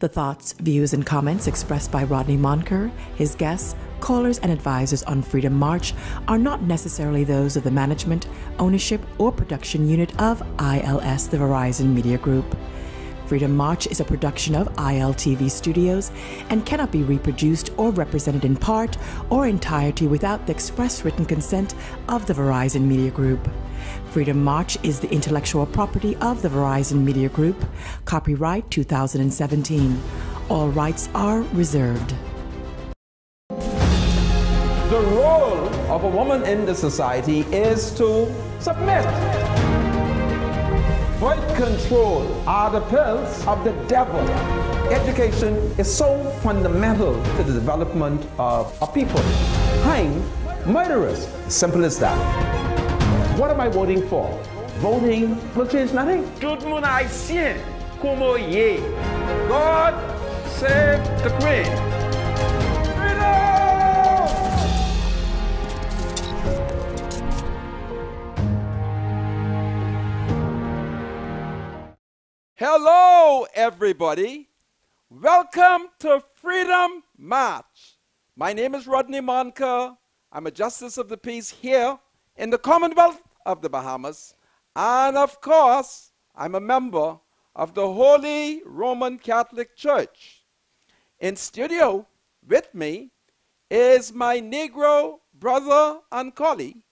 The thoughts, views, and comments expressed by Rodney Monker, his guests, callers, and advisors on Freedom March are not necessarily those of the management, ownership, or production unit of ILS, the Verizon Media Group. Freedom March is a production of ILTV Studios and cannot be reproduced or represented in part or entirety without the express written consent of the Verizon Media Group. Freedom March is the intellectual property of the Verizon Media Group. Copyright 2017. All rights are reserved. The role of a woman in the society is to submit. Birth control are the pills of the devil. Education is so fundamental to the development of a people. Hang murderers. Simple as that. What am I voting for? Voting will change nothing. Tout le monde haïtien, como ye. God save the Queen. Hello, everybody. Welcome to Freedom March. My name is Rodney Monker. I'm a Justice of the Peace here in the Commonwealth of the Bahamas. And of course, I'm a member of the Holy Roman Catholic Church. In studio with me is my Negro brother and colleague,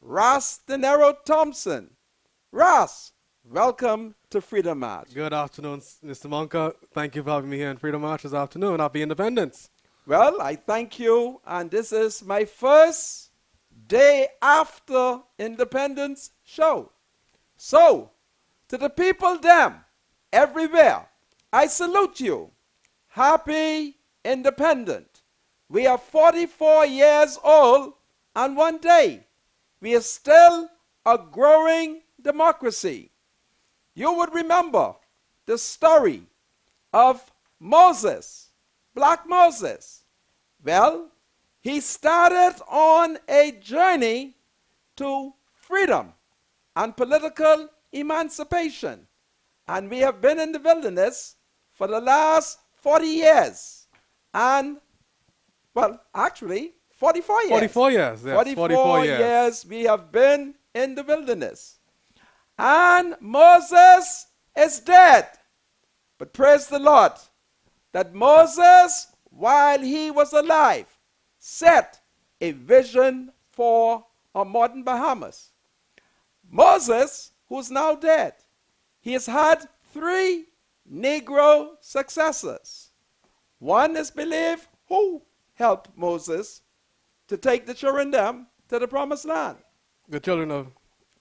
Ras De Niro Thompson. Ras, welcome to Freedom March. Good afternoon, Mr. Monka. Thank you for having me here in Freedom March this afternoon. Happy Independence. Well, I thank you, and this is my first day after Independence show. So, to the people them everywhere, I salute you. Happy Independent. We are 44 years old, and one day we are still a growing democracy. You would remember the story of Moses, Black Moses. Well, he started on a journey to freedom and political emancipation. And we have been in the wilderness for the last 40 years. And, well, actually, 44 years. 44 years, yes. 44 years we have been in the wilderness. And Moses is dead. But praise the Lord that Moses, while he was alive, set a vision for a modern Bahamas. Moses, who's now dead, he has had 3 Negro successors. One is believed who helped Moses to take the children them to the promised land. The children of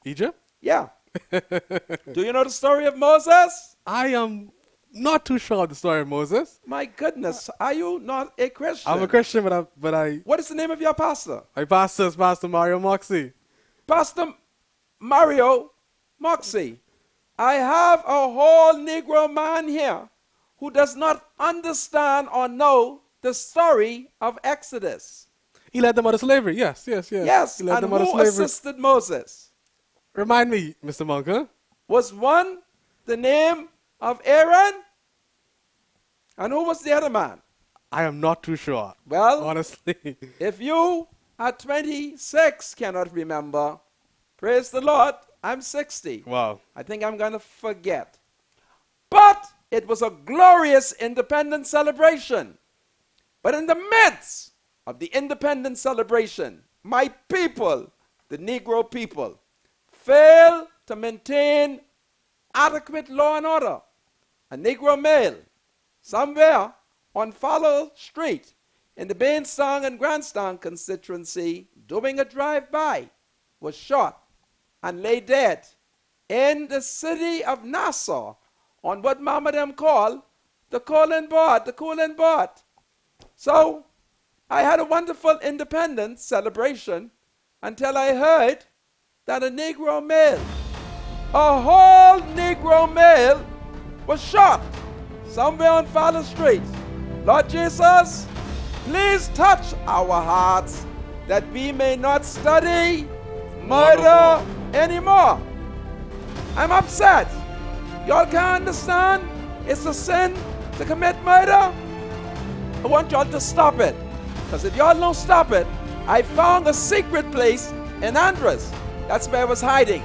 Egypt? Yeah. Do you know the story of Moses? I am not too sure of the story of Moses. My goodness, are you not a Christian? I'm a Christian, but I What is the name of your pastor? my pastor is Pastor Mario Moxie. Pastor Mario Moxie. I have a whole Negro man here who does not understand or know the story of Exodus. He led them out of slavery. Yes. Yes, He led and them out of who slavery. assisted Moses? Remind me, Mr. Monka. Was one the name of Aaron? And who was the other man? I am not too sure. Well, honestly. if you at 26 cannot remember, praise the Lord, I'm 60. Wow. I think I'm going to forget. But it was a glorious independence celebration. But in the midst of the independence celebration, my people, the Negro people, failed to maintain adequate law and order. A Negro male somewhere on Fowler Street in the Bainstone and Grandstone constituency doing a drive-by was shot and lay dead in the city of Nassau on what Mama them call the cooling board. So I had a wonderful independence celebration until I heard that a Negro male, a whole Negro male, was shot somewhere on Fowler Street. Lord Jesus, please touch our hearts that we may not study murder anymore. I'm upset. Y'all can't understand? It's a sin to commit murder? I want y'all to stop it. Because if y'all don't stop it, I found a secret place in Andres. That's where I was hiding.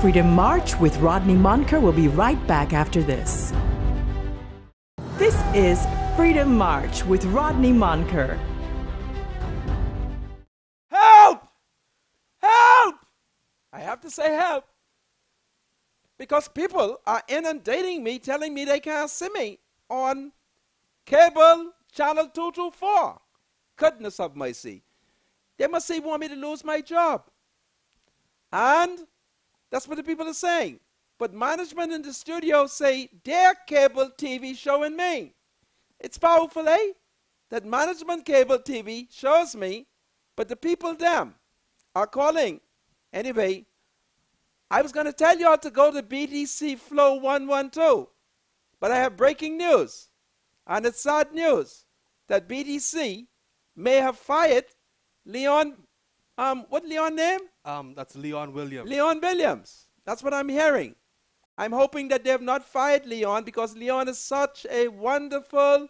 Freedom March with Rodney Monker will be right back after this. This is Freedom March with Rodney Monker. Help! Help! I have to say help. Because people are inundating me, telling me they can't see me on cable channel 224. Goodness of mercy. They must say want me to lose my job. And that's what the people are saying. But management in the studio say their cable TV showing me. It's powerful, eh? That management cable TV shows me, but the people them are calling. Anyway, I was going to tell y'all to go to BTC Flow 112, but I have breaking news. And it's sad news that BTC may have fired Leon, what Leon name? That's Leon Williams. Leon Williams. That's what I'm hearing. I'm hoping that they have not fired Leon because Leon is such a wonderful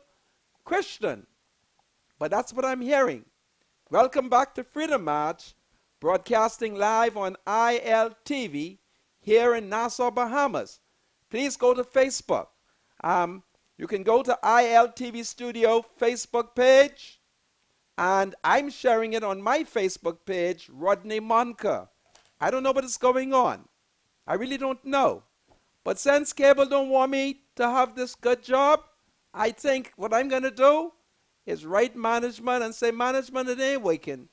Christian. But that's what I'm hearing. Welcome back to Freedom March, broadcasting live on ILTV here in Nassau, Bahamas. Please go to Facebook. You can go to ILTV Studio Facebook page, and I'm sharing it on my Facebook page, Rodney Monker. I don't know what is going on. I really don't know. But since cable don't want me to have this good job, I think what I'm going to do is write management and say, management, it ain't working.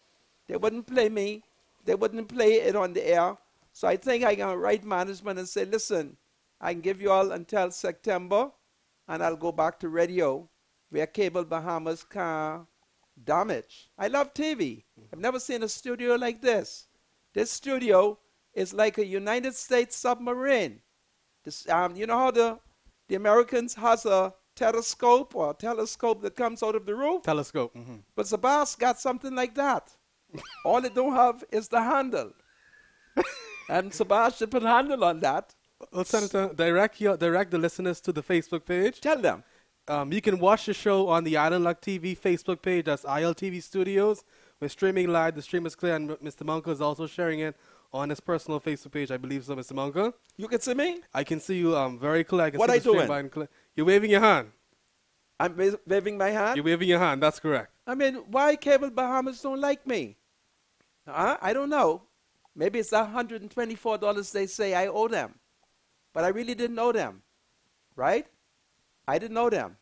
They wouldn't play me. They wouldn't play it on the air. So I think I can write management and say, listen, I can give you all until September, and I'll go back to radio where cable Bahamas can damage. I love TV. I've never seen a studio like this. This studio is like a United States submarine. This, you know how the Americans has a telescope or telescope that comes out of the roof? Telescope. Mm-hmm. But Sabas got something like that. All it don't have is the handle. And Sabas should put a handle on that. Well, Senator, direct the listeners to the Facebook page. Tell them. You can watch the show on the Island Luck TV Facebook page. That's ILTV Studios. We're streaming live. The stream is clear, and Mr. Monker is also sharing it on his personal Facebook page. I believe so, Mr. Monker. You can see me? I can see you very clear. I can what see I doing? You're waving your hand. I'm waving my hand? You're waving your hand. That's correct. I mean, why Cable Bahamas don't like me? I don't know. Maybe it's $124 they say I owe them. But I really didn't owe them. Right? I didn't know them.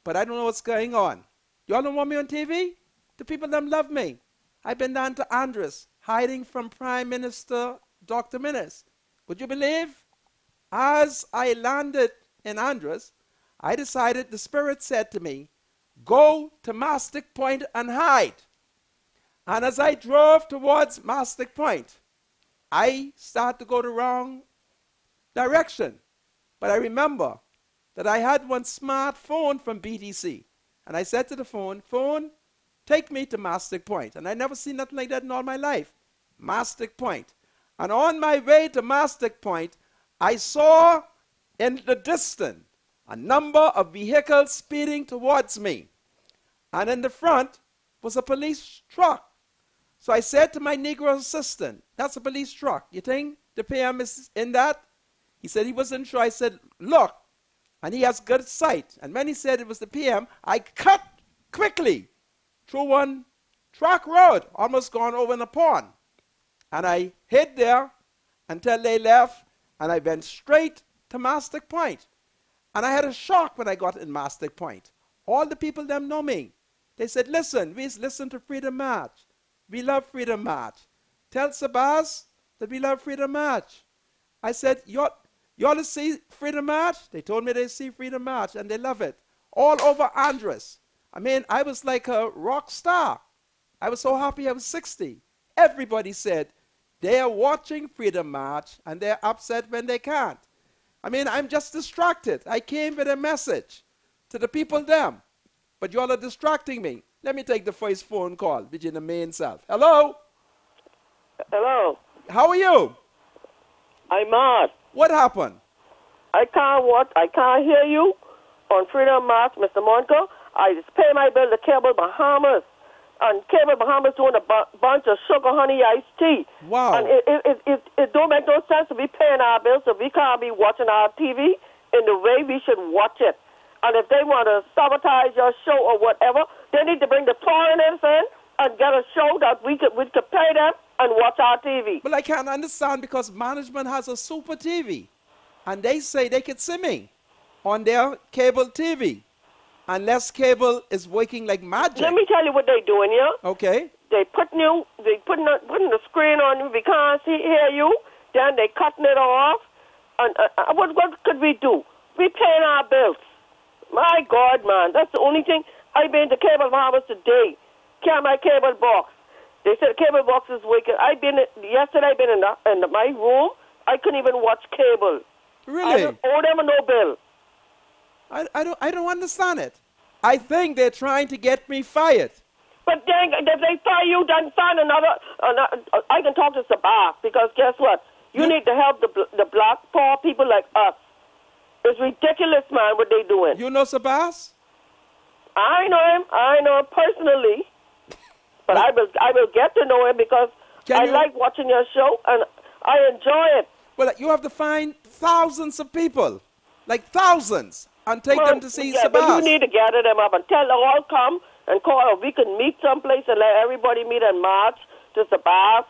But I don't know what's going on. Y'all don't want me on TV? The people them love me. I've been down to Andres, hiding from Prime Minister Dr. Minnis. Would you believe? As I landed in Andres, I decided, the Spirit said to me, go to Mastic Point and hide. And as I drove towards Mastic Point, I started to go the wrong direction. But I remember that I had one smartphone from BTC. And I said to the phone, take me to Mastic Point. And I never seen nothing like that in all my life. Mastic Point. And on my way to Mastic Point, I saw in the distance a number of vehicles speeding towards me. And in the front was a police truck. So I said to my Negro assistant, that's a police truck. You think the PM is in that? He said he wasn't sure. I said, look. And he has good sight. And when he said it was the PM, I cut quickly through one track road, almost gone over in a pond. And I hid there until they left, and I went straight to Mastic Point. And I had a shock when I got in Mastic Point. All the people them know me. They said, listen, we listen to Freedom March. We love Freedom March. Tell Sabas that we love Freedom March. I said, you ought to see Freedom March? They told me they see Freedom March, and they love it. All over Andres. I mean, I was like a rock star. I was so happy I was 60. Everybody said they are watching Freedom March, and they're upset when they can't. I mean, I'm just distracted. I came with a message to the people them, but you all are distracting me. Let me take the first phone call, which is the main self. Hello? Hello. How are you? I'm Mark. What happened? I can't hear you on Freedom March, Mr. Monica. I just pay my bill to Cable Bahamas. And Cable Bahamas doing a bunch of sugar honey iced tea. Wow. And it don't make no sense to be paying our bills if we can't be watching our TV in the way we should watch it. And if they want to sabotage your show or whatever, they need to bring the foreigners in and get a show that we could pay them and watch our TV. Well, I can't understand because management has a super TV. And they say they could see me on their cable TV. Unless cable is working like magic. Let me tell you what they're doing, yeah? Okay. They putting the screen on you. We can't hear you. Then they cutting it off. And what could we do? We paying our bills. My God, man, that's the only thing. I've been to Cable Bahamas today. Can't my cable box. They said the cable box is working. Yesterday I've been in my room. I couldn't even watch cable. Really? I don't owe them no bill. I don't understand it. I think they're trying to get me fired. But then if they fire you, then find another. I can talk to Sabah because guess what? You need to help the black poor people like us. It's ridiculous, man, what they doing. You know Sabas? I know him. I know him personally. But I will get to know him because I like watching your show and I enjoy it. Well, you have to find thousands of people, like thousands, and take them to see Sabas. But you need to gather them up and tell them all come and call. Or we can meet someplace and let everybody meet and march to Sabas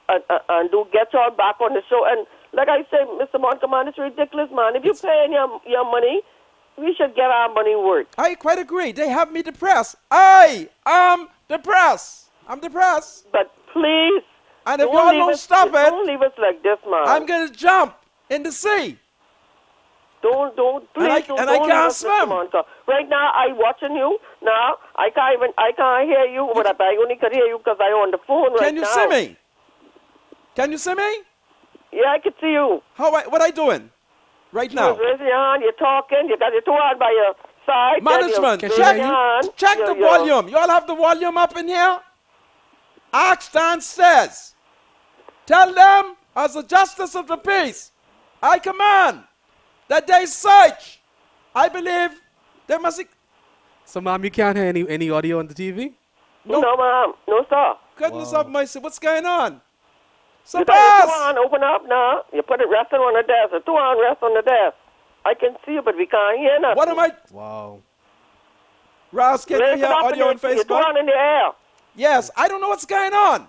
and get y'all back on the show. And like I say, Mr. Montgomery, it's ridiculous, man. If you're paying your money, we should get our money worth. I quite agree. They have me depressed. I am depressed. I'm depressed. But please, and if y'all don't stop it, don't leave us like this, man. I'm going to jump in the sea. Don't, please don't. And I can't swim. Right now, I'm watching you. Now, I can't hear you, but I only can hear you because I'm on the phone right now. Can you see me? Can you see me? Yeah, I can see you. What are you doing right now? You're raising your hand, you're talking, you got your two hands by your side. Management, check the volume. You all have the volume up in here? Ask downstairs. Tell them, as the justice of the peace, I command that they search. I believe they must... So, ma'am, you can't hear any audio on the TV? No, ma'am. No, sir. Goodness of mercy, what's going on? So you got your two hand open up now. You put it resting on the desk. The two hand rest on the desk. I can see you, but we can't hear nothing. What am I... Wow. Ross, can you hear audio on Facebook? Your two hand in the air. Yes, I don't know what's going on.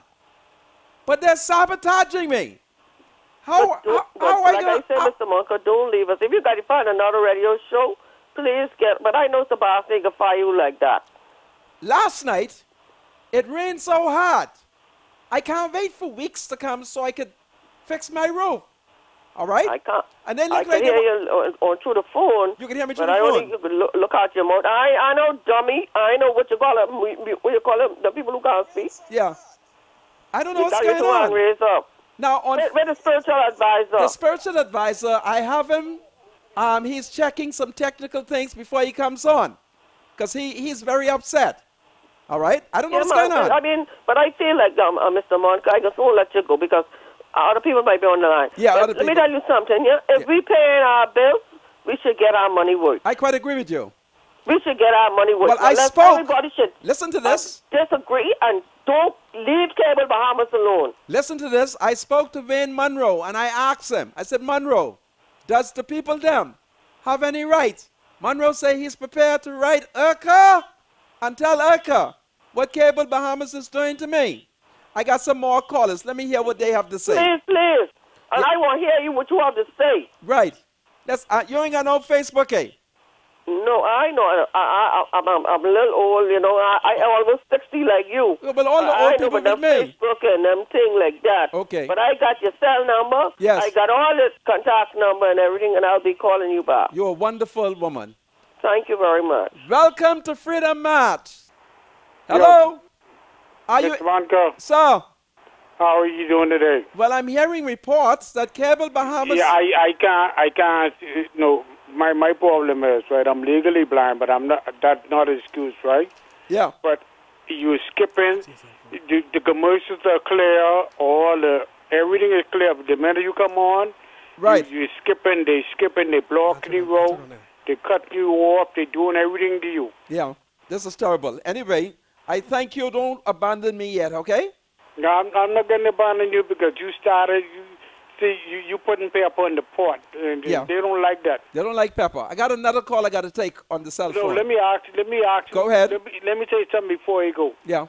But they're sabotaging me. How like I I said, Mr. Monka, don't leave us. If you got to find another radio show, please get... But I know Sebastian can fire you like that. Last night, it rained so hard. I can't wait for weeks to come so I could fix my roof. All right? I can't. And then I can hear you on through the phone. You can hear me through the phone. phone. But I only could look out your mouth. I know, dummy. I know what you call them. What you call them? The people who can't speak. Yeah. I don't know what's going on. Raise up. Now on where the spiritual advisor? The spiritual advisor, I have him. He's checking some technical things before he comes on, because he's very upset. All right, I don't know what's going on. I mean, but I feel like Mr. Monk, I just won't let you go because other people might be on the line. Yeah, but let me tell you something. Yeah, if we pay our bills, we should get our money worth. I quite agree with you. We should get our money worth. Well, I spoke. Everybody should listen to this. Disagree and don't leave Cable Bahamas alone. Listen to this. I spoke to Wayne Monroe and I asked him. I said, Monroe, does the people them have any rights? Monroe said he's prepared to write Urca and tell Urca what Cable Bahamas is doing to me. I got some more callers. Let me hear what they have to say. Please, please. And I want to hear you what you have to say. Right. You ain't got no Facebook, eh? No, I know. I'm a little old, you know. I almost 60 like you. Yeah, but all the old people with me. Facebook and them thing like that. Okay. But I got your cell number. Yes. I got all this contact number and everything, and I'll be calling you back. You're a wonderful woman. Thank you very much. Welcome to Freedom March. Hello? Are Mr. Vanko. Sir? How are you doing today? Well, I'm hearing reports that Cable Bahamas... Yeah, I can't, no. My problem is, right, I'm legally blind, but that's not an excuse, right? Yeah. But you're skipping, the commercials are clear, everything is clear. But the minute you come on, Right. They skipping, they blocking the road, they cut you off, they doing everything to you. Yeah, this is terrible. Anyway, I thank you. Don't abandon me yet, okay? No, I'm not going to abandon you because you started, you putting pepper on the pot, and Yeah. they don't like that. They don't like pepper. I got another call I got to take on the cell No, phone. let me ask you. Go ahead. Let me tell you something before you go. Yeah.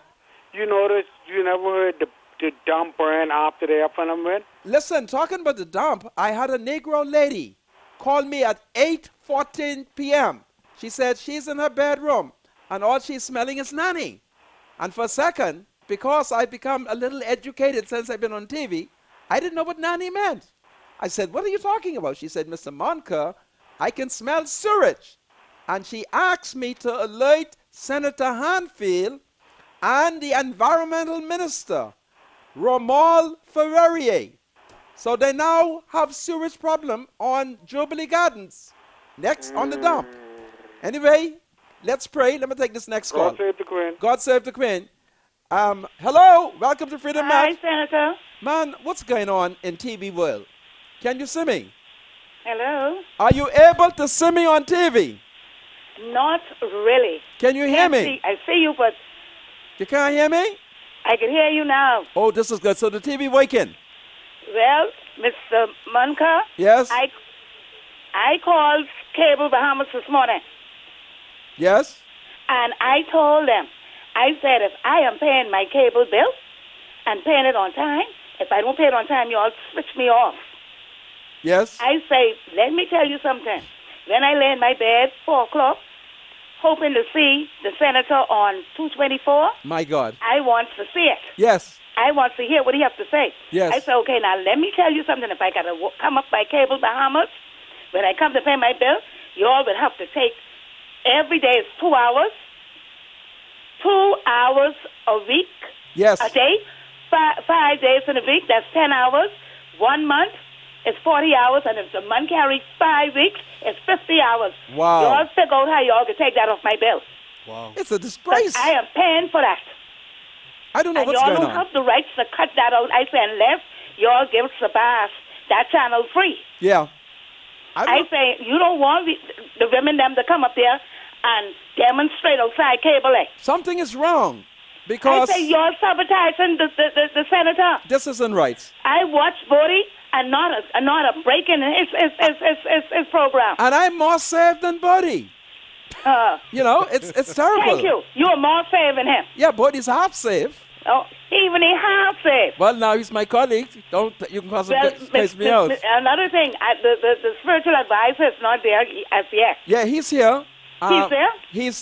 You notice you never heard the dump ran after the phenomenon? Listen, talking about the dump, I had a Negro lady call me at 8:14 p.m. She said she's in her bedroom and all she's smelling is nanny. And for a second, because I've become a little educated since I've been on TV, I didn't know what nanny meant. I said, what are you talking about? She said, Mr. Monker, I can smell sewage. And she asked me to alert Senator Hanfield and the environmental minister, Romuald Ferrerier. So they now have sewage problem on Jubilee Gardens, next on the dump. Anyway, let's pray. Let me take this next call. God save the Queen. God save the Queen. Hello, welcome to Freedom Match. Hi, Senator. Man, what's going on in TV world? Can you see me? Hello. Are you able to see me on TV? Not really. Can you hear me? I see you, but You can't hear me? I can hear you now. Oh, this is good. So the TV working? Well, Mr. Munker, Yes? I called Cable Bahamas this morning, Yes? and I told them, I said, if I am paying my cable bill and paying it on time, if I don't pay it on time, you all switch me off. Yes? I say, let me tell you something. When I lay in my bed, 4 o'clock, hoping to see the senator on 224, My God. I want to see it. Yes. I want to hear what he has to say. Yes. I said, okay, now let me tell you something. If I got to come up by Cable Bahamas, when I come to pay my bill, you all would have to take, every day is 2 hours, 2 hours a week, Yes. a day, 5 days in a week, that's 10 hours. 1 month is 40 hours, and if the month carries 5 weeks, it's 50 hours. Wow. You all figure out how you all can take that off my bill. Wow. It's a disgrace. I am paying for that. I don't know And what's y'all going don't on. have the rights to cut that out. I say, unless y'all give Sabas that channel free. Yeah. I say, you don't want the women them to come up there and demonstrate outside Cable A. Something is wrong I because say, you're sabotaging the senator. this isn't right. I watch Bodie and not a break in his program. And I'm more saved than Buddy. You know, it's terrible. Thank you. You're more saving him. Yeah, Buddy's half safe. Oh, even he half saved. Well, now he's my colleague. You can Well, place me out. another thing, the spiritual advisor is not there as yet. Yeah, he's here. He's there?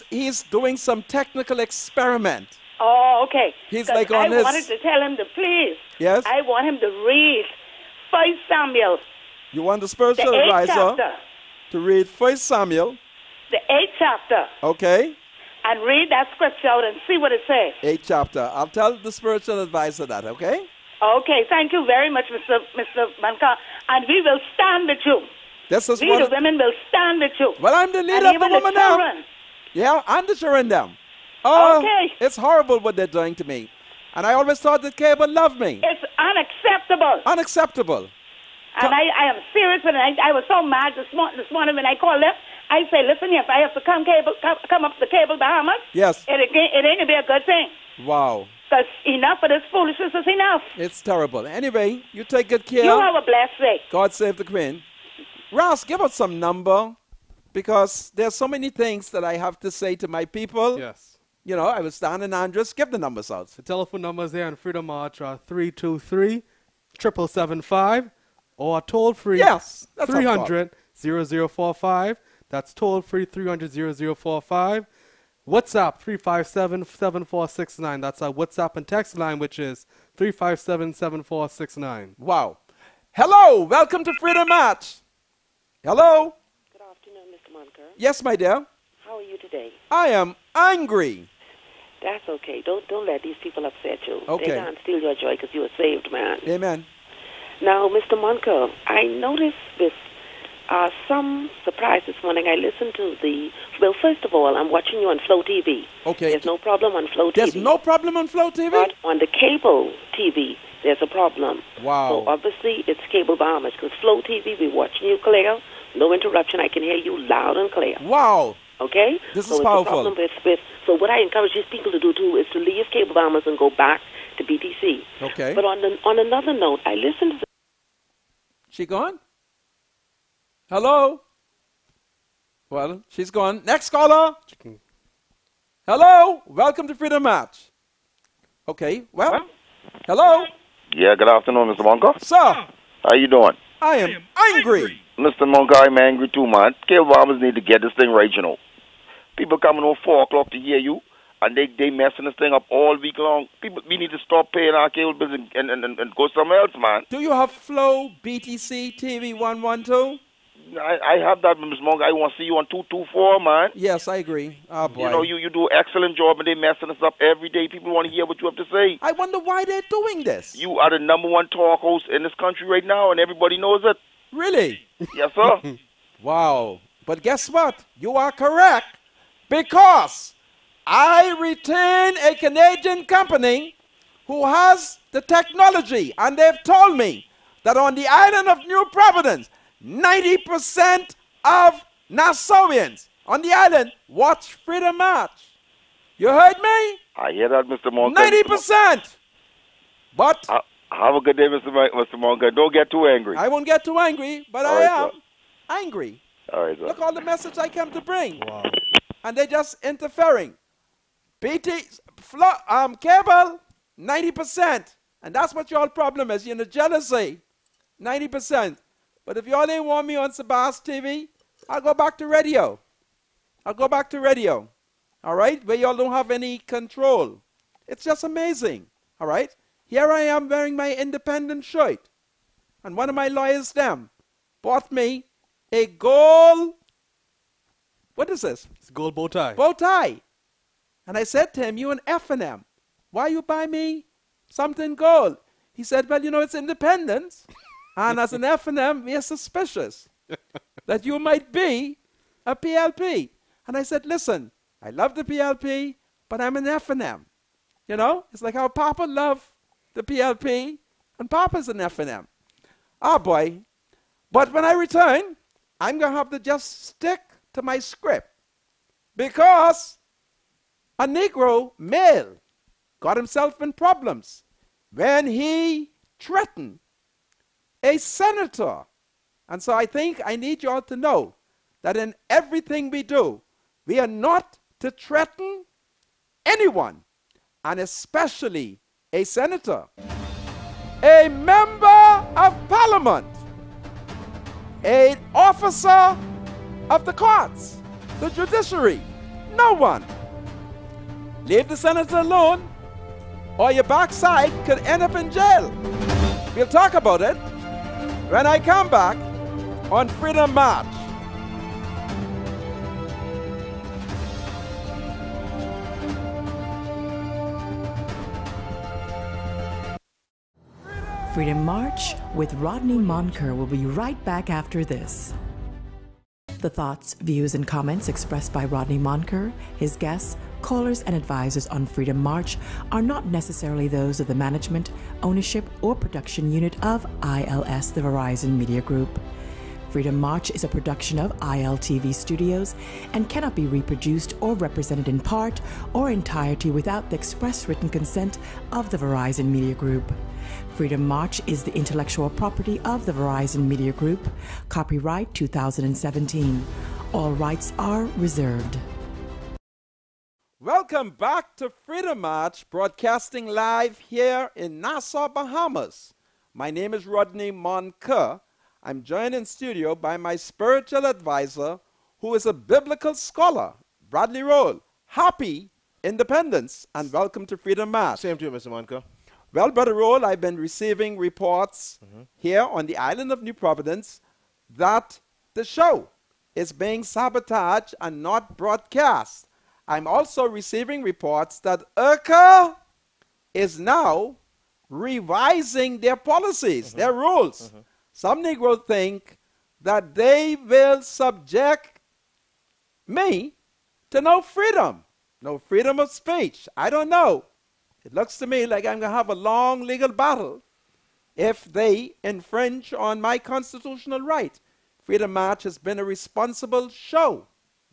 He's doing some technical experiment. Oh, okay. He's 'Cause like on I this- wanted to tell him to please. Yes? I want him to read 1 Samuel, You want the the spiritual 8th advisor chapter. to read 1 Samuel, The 8th chapter. okay? And read that scripture out and see what it says. 8th chapter. I'll tell the spiritual advisor that, okay? Okay, thank you very much, Mr. Manka. And we will stand with you. This is We, the what. women, will stand with you. Well, I'm the leader And of the even woman the now. children. Yeah, I'm the children them. Oh, Okay. it's horrible what they're doing to me. And I always thought that Cable loved me. It's unacceptable. Unacceptable. And I am serious, and I was so mad this morning when I called them. I say, listen here, if I have to come up to Cable Bahamas, Yes. it ain't going to be a good thing. Wow. Because enough of this foolishness is enough. It's terrible. Anyway, you take good care. You have a blessed day. God save the Queen. Ross, give us some number because there's so many things that I have to say to my people. Yes. You know, I was down in Andres. Give the numbers out. The telephone numbers there on Freedom March are 323-775 or toll free Yes, that's our 300-0045. That's toll free 300-0045. WhatsApp 357-7469. That's our WhatsApp and text line, which is 357-7469. Wow. Hello. Welcome to Freedom Match. Hello. Good afternoon, Mr. Monker. Yes, my dear. How are you today? I am angry. That's okay. Don't let these people upset you. Okay. They can't steal your joy because you are saved, man. Amen. Now, Mr. Monker, I noticed with some surprise this morning. I listened to well, first of all, I'm watching you on Flow TV. Okay. There's no problem on Flow TV. There's no problem on Flow TV? But on the cable TV, there's a problem. Wow. So obviously it's cable bombers, because Flow TV, we're watching you clear, no interruption. I can hear you loud and clear. Wow. Okay? This so is it's powerful. A problem so what I encourage these people to do, too, is to leave cable bombers and go back to BTC. Okay. But on another note, I listened to... She gone? Hello? Well, she's gone. Next caller. Hello? Welcome to Freedom Match. Okay, well, hello? Yeah, good afternoon, Mr. Monka. Sir. How you doing? I am angry. Mr. Monka, I'm angry too, man. Cable bombers need to get this thing right, you know. People coming on 4 o'clock to hear you, and they messing this thing up all week long. We need to stop paying our cable bills and go somewhere else, man. Do you have Flow BTC TV 112? I have that, Mr. Monka. I want to see you on 224, man. Yes, I agree. Oh, boy. You know, you do an excellent job, and they messing us up every day. People want to hear what you have to say. I wonder why they're doing this. You are the #1 talk host in this country right now, and everybody knows it. Really? Yes, sir. Wow. But guess what? You are correct, because I retain a Canadian company who has the technology, and they've told me that on the island of New Providence, 90% of Nassauians on the island watch Freedom March. You heard me? I hear that, Mr. Monka. 90%. But have a good day, Mr. Monka. Don't get too angry. I won't get too angry, but All I right, am angry. All right, sir. Look all the message I came to bring. Wow. And they're just interfering. Cable, 90%. And that's what your problem is. You're in the jealousy. 90%. But if y'all ain't want me on Sabas TV, I'll go back to radio. I'll go back to radio. All right? Where y'all don't have any control. It's just amazing. All right? Here I am wearing my independent shirt. And one of my lawyers, them, bought me a gold, what is this? It's a gold bow tie. Bow tie. And I said to him, you an F&M. Why you buy me something gold? He said, well, you know, it's independence. And as an F&M, we are suspicious that you might be a PLP. And I said, listen, I love the PLP, but I'm an F&M. You know, it's like how Papa loved the PLP, and Papa's an F&M. Oh, boy. But when I return, I'm going to have to just stick to my script, because a Negro male got himself in problems when he threatened a senator. And so I think I need you all to know that in everything we do, we are not to threaten anyone, and especially a senator, a member of parliament, an officer of the courts, the judiciary. No one. Leave the senator alone, or your backside could end up in jail. We'll talk about it when I come back on Freedom March. Freedom March with Rodney Monker will be right back after this. The thoughts, views, and comments expressed by Rodney Monker, his guests, callers, and advisors on Freedom March are not necessarily those of the management, ownership, or production unit of ILS, the Verizon Media Group. Freedom March is a production of ILTV Studios and cannot be reproduced or represented in part or entirety without the express written consent of the Verizon Media Group. Freedom March is the intellectual property of the Verizon Media Group. Copyright 2017. All rights are reserved. Welcome back to Freedom March, broadcasting live here in Nassau, Bahamas. My name is Rodney Monker. I'm joined in studio by my spiritual advisor, who is a biblical scholar, Bradley Roll. Happy Independence, and welcome to Freedom March. Same to you, Mr. Monker. Well, Brother Roll, I've been receiving reports here on the island of New Providence that the show is being sabotaged and not broadcast. I'm also receiving reports that IRCA is now revising their policies, their rules. Some Negroes think that they will subject me to no freedom of speech. I don't know. It looks to me like I'm going to have a long legal battle if they infringe on my constitutional right. Freedom March has been a responsible show,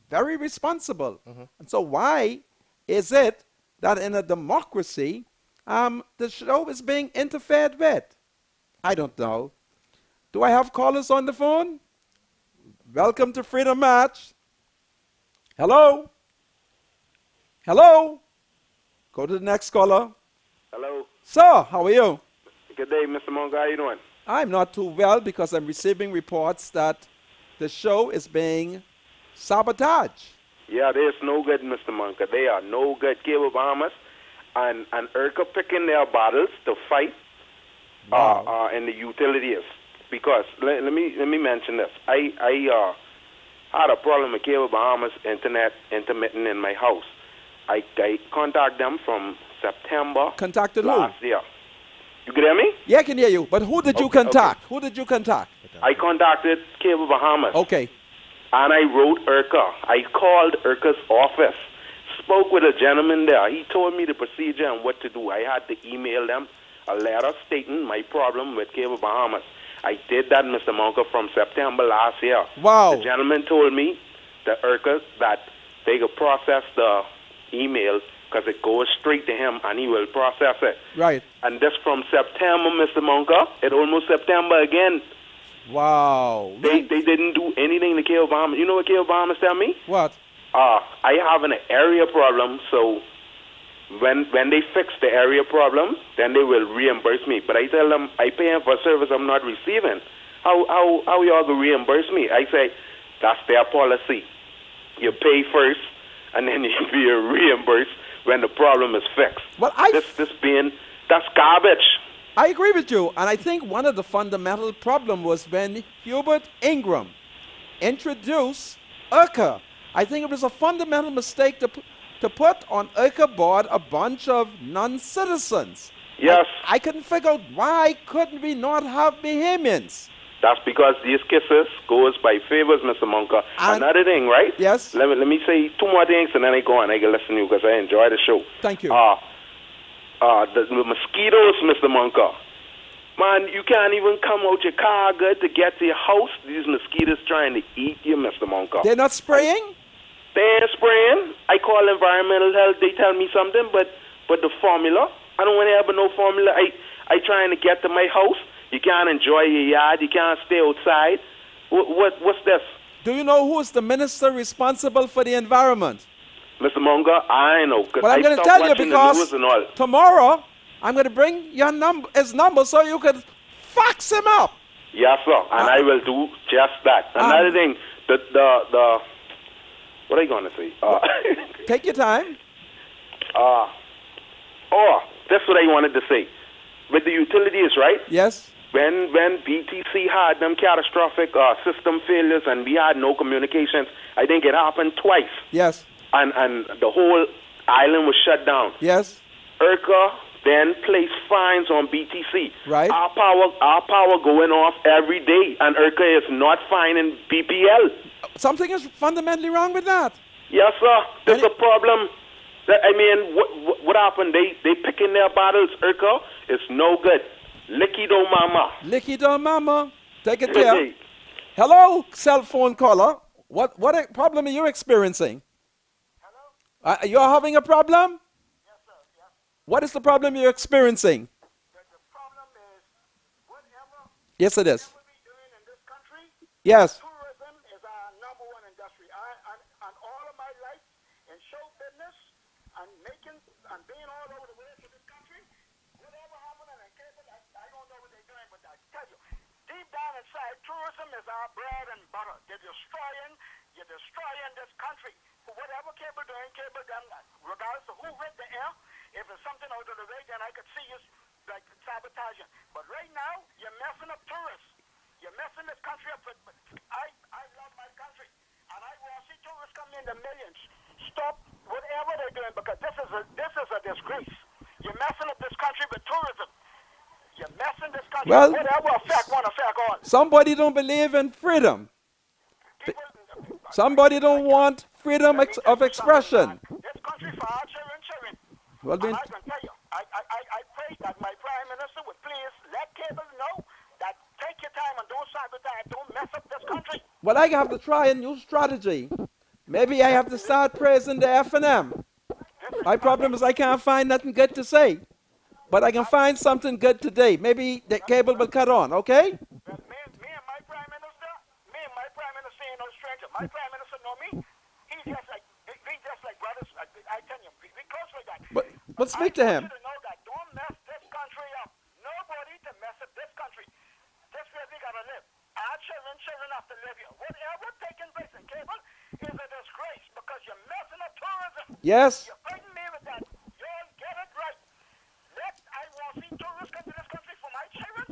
very responsible. And so why is it that in a democracy, the show is being interfered with? I don't know. Do I have callers on the phone? Welcome to Freedom March. Hello? Hello? Go to the next caller. Hello. Sir, how are you? Good day, Mr. Monk. How you doing? I'm not too well because I'm receiving reports that the show is being sabotaged. Yeah, there's no good, Mr. Monka. They are no good. Cable Bahamas and Urca picking their battles to fight in the utilities. Because let me mention this. I had a problem with Cable Bahamas internet intermittent in my house. I contacted them from September Contacted last year. You can hear me? Yeah, I can hear you. But who did you contact? Okay. Who did you contact? I contacted Cable Bahamas. Okay. And I wrote Urca. I called Urca's office, spoke with a gentleman there. He told me the procedure and what to do. I had to email them a letter stating my problem with Cable Bahamas. I did that, Mr. Monka, from September last year. Wow. The gentleman told me, the Urca, that they could process the email because it goes straight to him and he will process it. Right. And this from September, Mr. Monka, it almost September again. Wow. They didn't do anything to Cable Bahamas. You know what Cable Bahamas tell me? What? I have an area problem, so when they fix the area problem, then they will reimburse me. But I tell them I pay them for a service I'm not receiving. How y'all gonna reimburse me? I say that's their policy. You pay first, and then you be reimbursed when the problem is fixed. Well, that's garbage. I agree with you, and I think one of the fundamental problems was when Hubert Ingram introduced Urca. I think it was a fundamental mistake to put on Urca board a bunch of non-citizens. Yes. I couldn't figure out why couldn't we not have Bahamians? That's because these kisses goes by favors, Mr. Monka. Another thing, right? Yes. Let me say two more things and then I go on. I can listen to you because I enjoy the show. Thank you. The mosquitoes, Mr. Monka. Man, you can't even come out your car good to get to your house. These mosquitoes trying to eat you, Mr. Monka. They're not spraying? They ain't spraying. I call environmental health. They tell me something, but the formula, I don't want to have no formula. I trying to get to my house. You can't enjoy your yard. You can't stay outside. What's this? Do you know who is the minister responsible for the environment? Mr. Monga, I know. Well, I'm going to tell you because tomorrow I'm going to bring his number so you can fax him up. Yes, sir. And I will do just that. Another thing, the what are you going to say? Take your time. That's what I wanted to say. With the utilities, right? Yes. When BTC had them catastrophic system failures and we had no communications, I think it happened twice. Yes. And the whole island was shut down. Yes. ERCA then placed fines on BTC. Right. Our power going off every day, and ERCA is not fining BPL. Something is fundamentally wrong with that. Yes, sir. There's a problem. I mean, what happened? They picking their battles. ERCA is no good. Liquido mama. Liquido mama. Take it there. Hello, cell phone caller. What problem are you experiencing? Hello? You're having a problem? Yes, sir. Yes. What is the problem you're experiencing? The problem is whatever. Yes, it is. Whatever we doing in this country. Yes. Tourism is our #1 industry. And all of my life in show business and being all over the world in this country, whatever happened in cable, I don't know what they're doing, but I tell you, deep down inside, tourism is our bread and butter. You're destroying this country. Whatever cable doing, cable done, regardless of who read the air, if it's something out of the way, then I could see you like sabotaging. But right now, you're messing up tourists. You're messing this country up. I love my country, and I want to see tourists come in the millions. Stop whatever they're doing because this is a disgrace. You're messing up this country with tourism. You're messing this country. Well, whatever affect all. Somebody don't believe in freedom. Somebody don't want freedom of expression. This country for our children. Well, and I can tell you, I pray that my prime minister would please let cable But I have to try a new strategy. Maybe I have to start praising the F&M. My problem is I can't find nothing good to say. But I can find something good today. Maybe the cable will cut on, okay? Me and my prime minister ain't no stranger. My prime minister know me. He's just like, we just like brothers. I tell you, we close like that. But speak to him. I want you to know that. Don't mess this country up. Nobody to mess up this country. This where we gotta live. Our children have to live here. Whatever taking place in cable is a disgrace because you're messing up tourism. Yes. You're fighting me with that. You'll get it right. I want to see tourists come to this country for my children.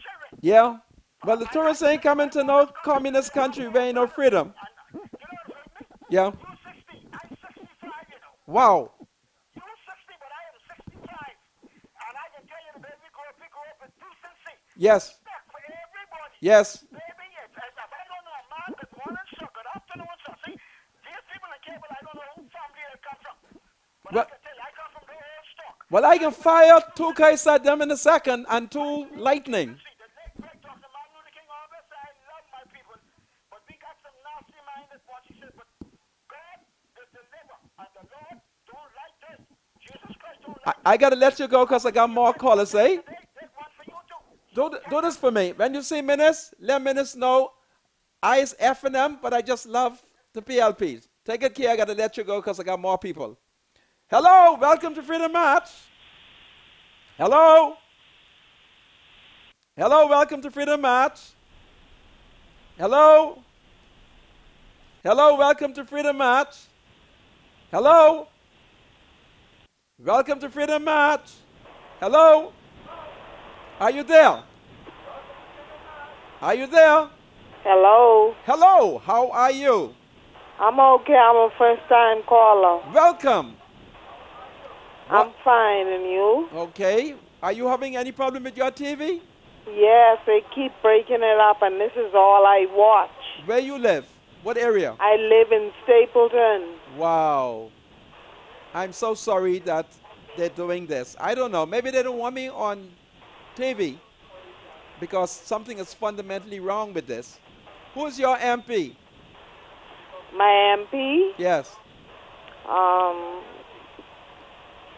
Yeah. Well, the tourists ain't coming to no communist country where ain't no freedom. You know what I'm saying? Yeah. You're 60. I'm 65, you know. Wow. You're 60, but I am 65. And I can tell you that we grew up with decency. Yes. Respect for everybody. Yes. Baby, if I don't know a man, good morning, sir, good afternoon, sir. See, these people in cable, I don't know who family they come from. But I can tell you, I come from the old stock. Well, I can fire 2 kites at them in a second and 2 lightning. See, the late great Dr. Martin Luther King always said, I love my people. But we got some nasty-minded ones. He said, but God will deliver, and the Lord don't like this. Jesus Christ don't like I got to let you go because I got more callers, eh? this. There's one for you, too. Do this for me. When you see Minutes, let Minutes know I is F&M, but I just love the PLPs. Take good care. I got to let you go because I got more people. Hello. Welcome to Freedom March. Hello. Hello. Welcome to Freedom March. Hello. Hello. Welcome to Freedom March. Hello. Welcome to Freedom March. Hello. Are you there? Are you there? Hello. Hello. How are you? I'm okay. I'm a first-time caller. Welcome. I'm fine, and you? Okay. Are you having any problem with your TV? Yes, they keep breaking it up, and this is all I watch. Where you live? What area? I live in Stapleton. Wow. I'm so sorry that they're doing this. I don't know. Maybe they don't want me on TV because something is fundamentally wrong with this. Who's your MP? My MP? Yes.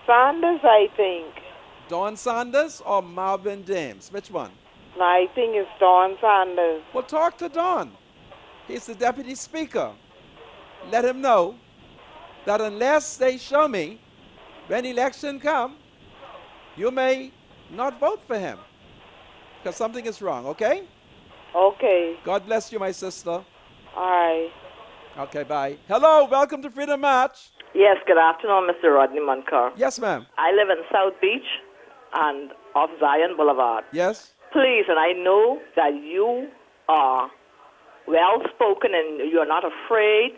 Sanders, I think. Don Sanders or Marvin James? Which one? No, I think it's Don Sanders. Well, talk to Don. He's the deputy speaker. Let him know that unless they show me when election come, you may not vote for him because something is wrong, okay? Okay. God bless you, my sister. All right. Okay, bye. Hello, welcome to Freedom March. Yes, good afternoon, Mr. Rodney Munkar. Yes, ma'am. I live in South Beach and off Zion Boulevard. Yes. Please, and I know that you are well-spoken and you're not afraid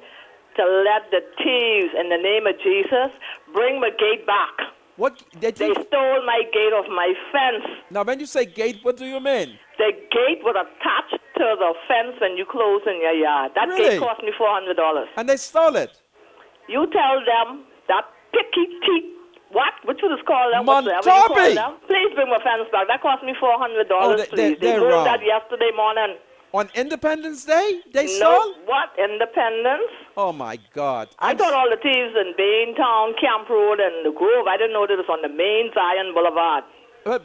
to let the thieves, in the name of Jesus, bring my gate back. What? They stole my gate off my fence. Now, when you say gate, what do you mean? The gate was attached to the fence when you close in your yard. That Really? gate cost me $400. And they stole it? You tell them that picky teeth, what you just call them? Whatever you call Montobi! them. Please bring my fence back. That cost me $400, Oh, please. They they're moved wrong. that yesterday morning. On Independence Day, they No, stole? what? Independence? Oh, my God. I thought all the thieves in Baintown, Camp Road, and the Grove, I didn't know that it was on the main Zion Boulevard. But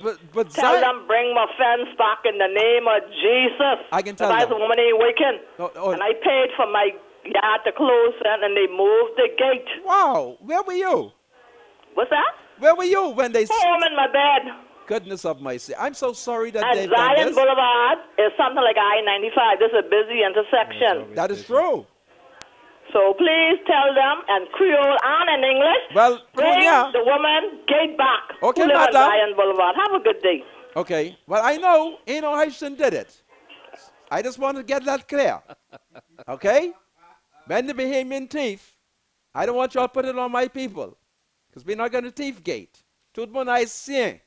Tell Zion, them bring my fence back in the name of Jesus. I can tell If I them. was a woman ain't waking. Oh. And I paid for my yard to close it, and they moved the gate. Wow, where were you? What's that? Where were you when they... Home in my bed. Goodness of mercy. I'm so sorry that And they've done Zion this. Boulevard is something like I-95. This is a busy intersection. That is true. So please tell them in Creole and in English, Well, bring Cunha. the woman gate back. Okay, who live on madam. Zion Boulevard. Have a good day. Okay. Well, I know ain't no Haitian did it. I just want to get that clear. Okay? When the Bahamian thief, I don't want you to put it on my people. Because we're not going to thief gate. Tout le monde haïtien.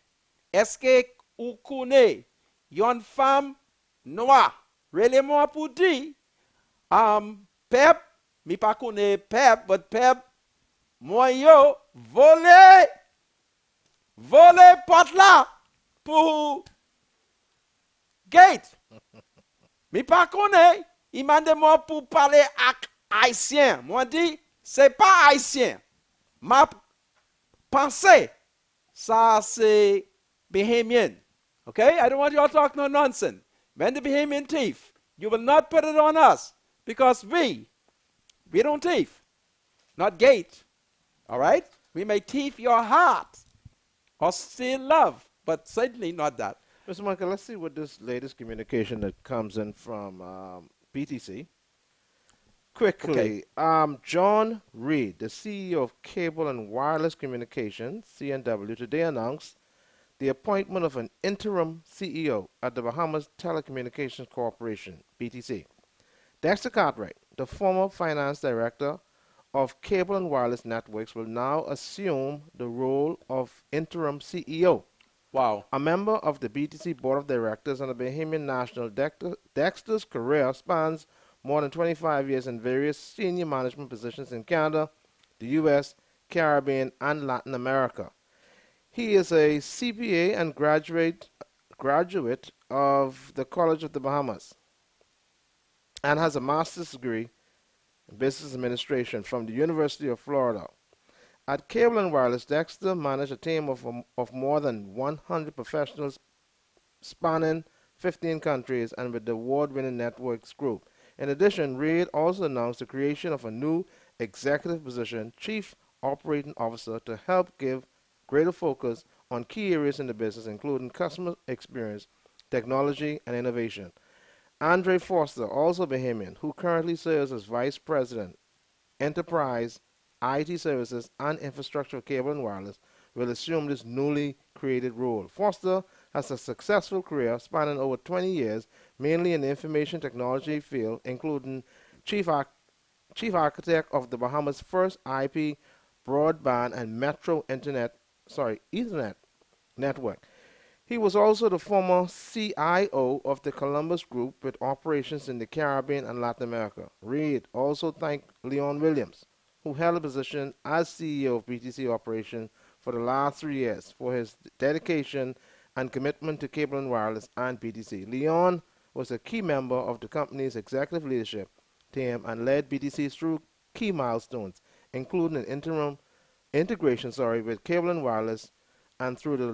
Est-ce que ou connaît yon femme noire? Relez-moi pour dire, Pep, mi pas connaît Pep, but Pep, moi yo, volé pot là pour gate. Mi pas connaît, Il m'a demandé moi pour parler avec haïtien. Moi dit, c'est pas haïtien. Ma pensée, ça c'est Bahamian. Okay? I don't want you all to talk no nonsense. When the Bahamian thief, you will not put it on us because we don't thief. Not gate. All right? We may thief your heart or steal love, but certainly not that. Mr. Michael, let's see what this latest communication that comes in from BTC. Quickly, John Reed, the CEO of Cable and Wireless Communications, CNW, today announced the appointment of an interim CEO at the Bahamas Telecommunications Corporation, BTC. Dexter Cartwright, the former finance director of Cable and Wireless Networks, will now assume the role of interim CEO. Wow. A member of the BTC Board of Directors and a Bahamian national, Dexter's career spans more than 25 years in various senior management positions in Canada, the U.S., Caribbean, and Latin America. He is a CPA and graduate of the College of the Bahamas and has a master's degree in business administration from the University of Florida. At Cable and Wireless, Dexter managed a team of more than 100 professionals spanning 15 countries and with the award-winning Networks Group. In addition, Reid also announced the creation of a new executive position, Chief Operating Officer, to help give greater focus on key areas in the business, including customer experience, technology, and innovation. Andre Foster, also Bahamian, who currently serves as Vice President, Enterprise, IT Services, and Infrastructure of Cable and Wireless, will assume this newly created role. Foster has a successful career spanning over 20 years, mainly in the information technology field, including chief architect of the Bahamas' first IP broadband and metro Ethernet network. He was also the former CIO of the Columbus Group with operations in the Caribbean and Latin America. Reid also thanked Leon Williams, who held a position as CEO of BTC Operations for the last 3 years, for his dedication and commitment to Cable and Wireless and BTC. Leon was a key member of the company's executive leadership team and led BTC through key milestones, including an integration with Cable and Wireless and through the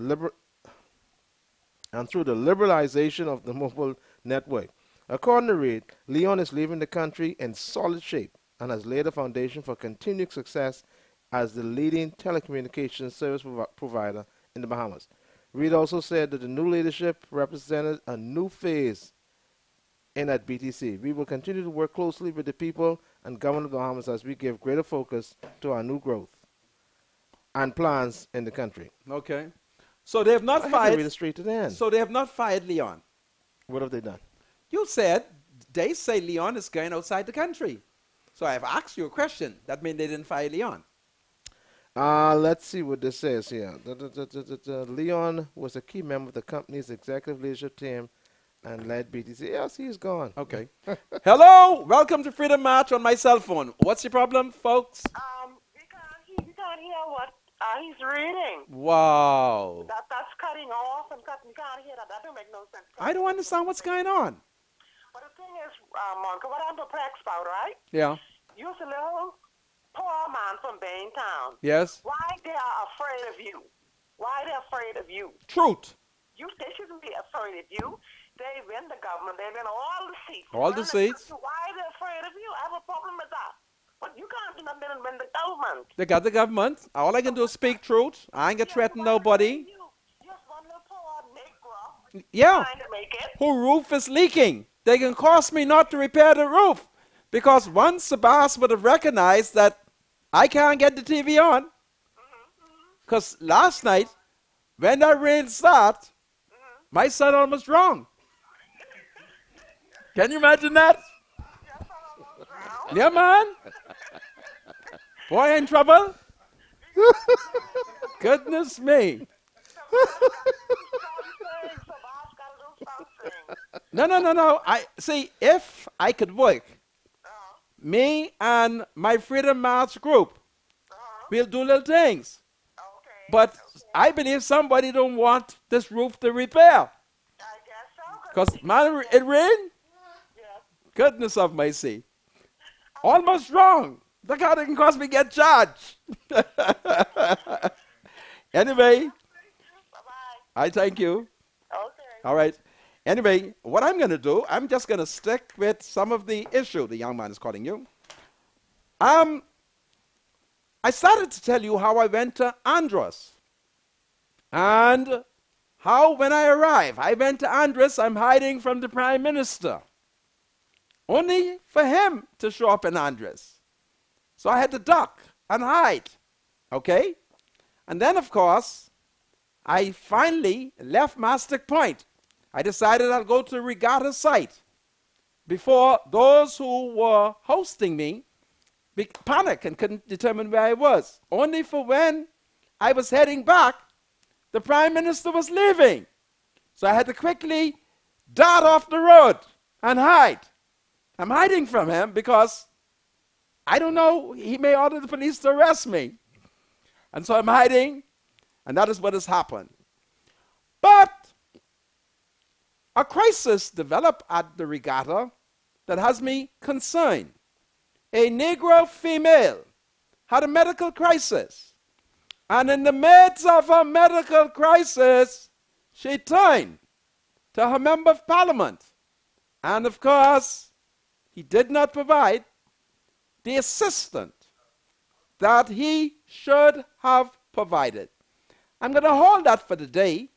liberalization of the mobile network. According to Reid, Leon is leaving the country in solid shape and has laid a foundation for continued success as the leading telecommunications service provider in the Bahamas. Reid also said that the new leadership represented a new phase at BTC. We will continue to work closely with the people and government of the Bahamas as we give greater focus to our new growth and plans in the country. Okay. So they have not fired. Read it straight to the end. So they have not fired Leon. What have they done? You said they say Leon is going outside the country. So I have asked you a question. That means they didn't fire Leon. Let's see what this says here. Leon was a key member of the company's executive leadership team and led BTC. Yes, he's gone. Okay. Hello. Welcome to Freedom March on my cell phone. What's your problem, folks? We can't hear what he's reading. Wow. That's cutting off and cutting. You can't hear that. That don't make no sense. I don't understand what's going on. But the thing is, Monica, what I'm perplexed about, right? Yeah. You're a little poor man from Baintown. Yes. Why they are afraid of you? Why they afraid of you? Truth. They shouldn't be afraid of you. They win the government. They win all the seats. All the seats. Why are they afraid of you? I have a problem with that. But you can't do nothing and win the government. They got the government. All I can do is speak truth. I ain't gonna threaten nobody. Just one little poor Negro. Yeah. Trying to make it. Whose roof is leaking. They can cost me not to repair the roof. Because once the boss would have recognized that I can't get the TV on. Because last night, when that rain started, my son almost drowned. Can you imagine that? Yeah, man. Boy in trouble. Goodness me. No. I see, if I could work, me and my Freedom March group, we'll do little things. But I believe somebody don't want this roof to repair. Because, man, it rained. Goodness of mercy. Almost wrong. Look how it can cause me get charged. Anyway, I thank you. Okay. All right. Anyway, what I'm going to do, I'm just going to stick with some of the issue the young man is calling you. I started to tell you how I went to Andros. And how when I arrived, I went to Andros, I'm hiding from the Prime Minister. Only for him to show up in Andros. So I had to duck and hide. Okay? And then, of course, I finally left Mastic Point. I decided I'll go to the regatta site before those who were hosting me panicked and couldn't determine where I was. Only for when I was heading back, the Prime Minister was leaving. So I had to quickly dart off the road and hide. I'm hiding from him because I don't know, he may order the police to arrest me. And so I'm hiding, and that is what has happened. But a crisis developed at the regatta that has me concerned. A Negro female had a medical crisis. And in the midst of her medical crisis, she turned to her member of parliament. And of course, he did not provide the assistance that he should have provided. I'm going to hold that for the day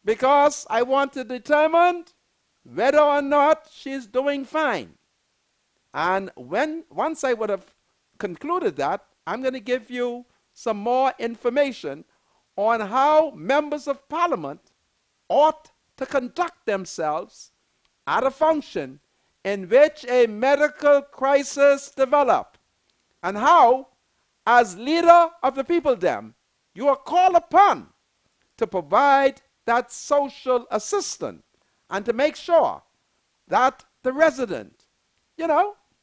because I want to determine whether or not she's doing fine. And once I would have concluded that, I'm going to give you some more information on how members of parliament ought to conduct themselves at a function in which a medical crisis develops, and how, as leader of the people them, you are called upon to provide that social assistance and to make sure that the resident,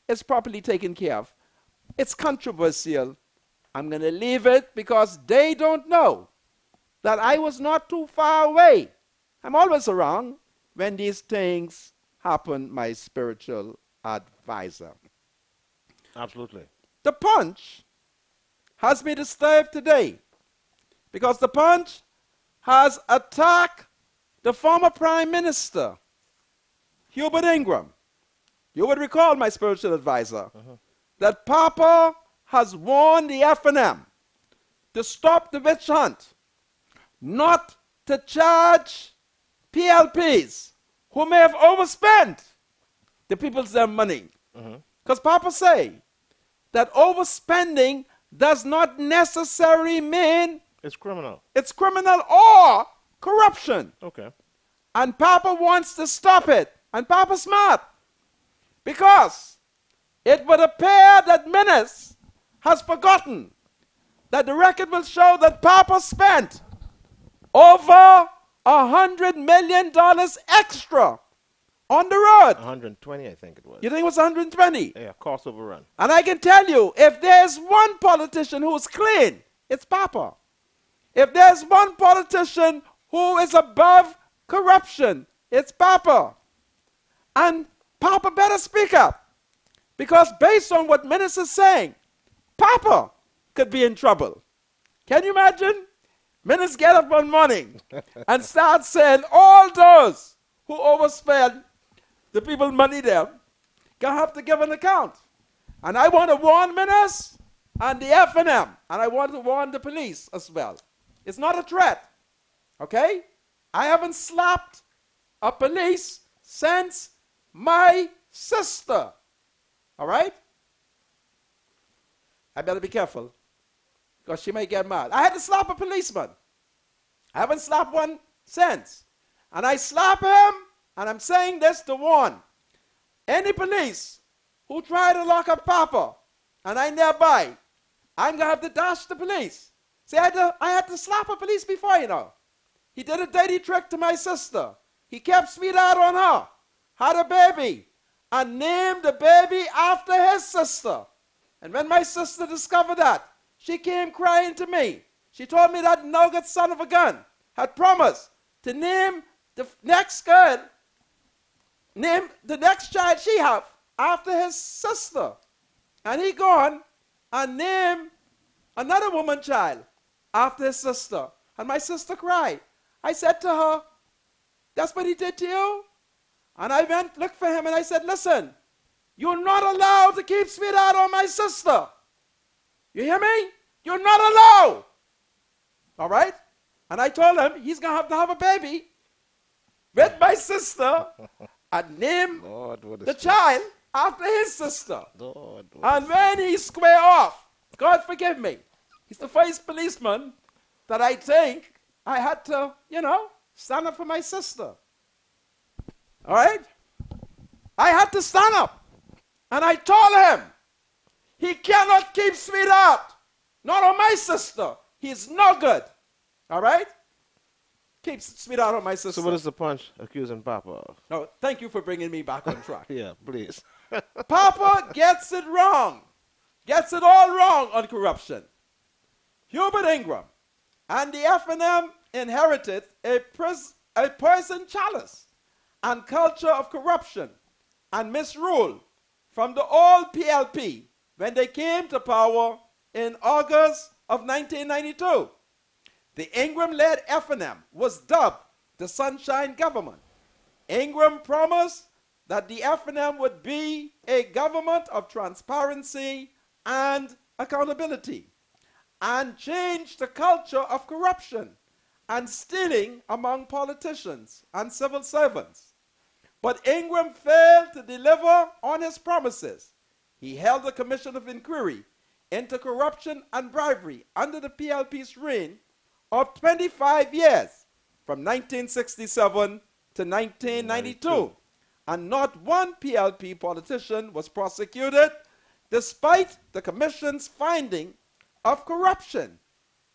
is properly taken care of. It's controversial. I'm going to leave it because they don't know that I was not too far away. I'm always around when these things happen, my spiritual advisor. Absolutely. The Punch has been disturbed today because the Punch has attacked the former Prime Minister, Hubert Ingram. You would recall, my spiritual advisor, that Papa has warned the F&M to stop the witch hunt, not to charge PLPs who may have overspent the people's their money. Because Papa say that overspending does not necessarily mean it's criminal. It's criminal or corruption. Okay. And Papa wants to stop it. And Papa's smart. Because it would appear that Menace has forgotten that the record will show that Papa spent over $100 million extra on the road. 120, I think it was. You think it was 120? Yeah, cost overrun. And I can tell you, if there's one politician who's clean, it's Papa. If there's one politician who is above corruption, it's Papa. And Papa better speak up. Because based on what Menace is saying, Papa could be in trouble. Can you imagine? Menace get up one morning and start saying all those who overspend the people's money them gonna have to give an account. And I want to warn Menace and the F&M, and I want to warn the police as well. It's not a threat, okay? I haven't slapped a police since my sister, all right? I better be careful because she may get mad. I had to slap a policeman. I haven't slapped one since. And I slap him, and I'm saying this to warn any police who try to lock up Papa, and I nearby, I'm going to have to dash the police. See, I had to slap a police before, He did a dirty trick to my sister. He kept sweetheart on her, had a baby, and named the baby after his sister. And when my sister discovered that, she came crying to me. She told me that nugget son of a gun had promised to name the next girl, name the next child she have after his sister. And he gone and named another woman child after his sister. And my sister cried. I said to her, that's what he did to you? And I went, looked for him, and I said, listen, you're not allowed to keep sweetheart on my sister. You hear me? You're not allowed. All right? And I told him he's going to have a baby with my sister and name the child after his sister. And when he square off, God forgive me, he's the first policeman that I think I had to, stand up for my sister. All right? I had to stand up. And I told him, he cannot keep sweetheart. Not on my sister. He's no good. All right? Keep sweetheart on my sister. So what is the punch accusing Papa of? No, thank you for bringing me back on track. Yeah, please. Papa gets it wrong. Gets it all wrong on corruption. Hubert Ingram and the F&M inherited a poison chalice and culture of corruption and misrule from the old PLP when they came to power in August of 1992. The Ingram-led F&M was dubbed the Sunshine Government. Ingram promised that the F&M would be a government of transparency and accountability and change the culture of corruption and stealing among politicians and civil servants. But Ingram failed to deliver on his promises. He held a commission of inquiry into corruption and bribery under the PLP's reign of 25 years, from 1967 to 1992. And not one PLP politician was prosecuted, despite the commission's finding of corruption,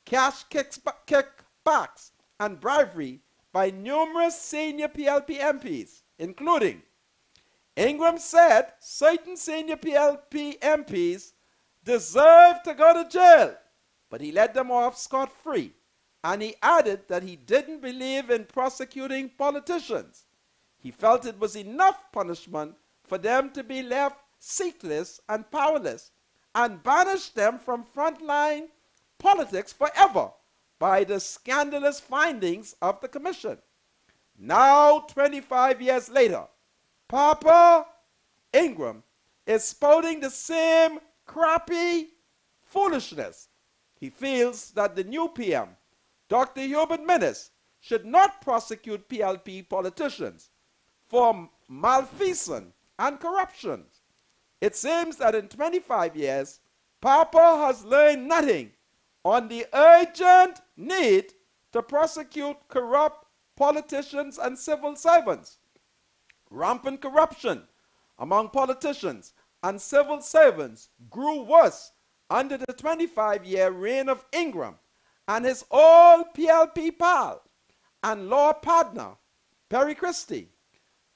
cash kickbacks, and bribery by numerous senior PLP MPs, including Ingram said certain senior PLP MPs deserved to go to jail, but he let them off scot-free. And he added that he didn't believe in prosecuting politicians. He felt it was enough punishment for them to be left seatless and powerless, and banished them from frontline politics forever by the scandalous findings of the commission. Now, 25 years later, Papa Ingram is spouting the same crappy foolishness. He feels that the new PM, Dr. Hubert Minnis, should not prosecute PLP politicians for malfeasance and corruption. It seems that in 25 years, Papa has learned nothing on the urgent need to prosecute corrupt politicians and civil servants. Rampant corruption among politicians and civil servants grew worse under the 25-year reign of Ingram and his old PLP pal and law partner, Perry Christie.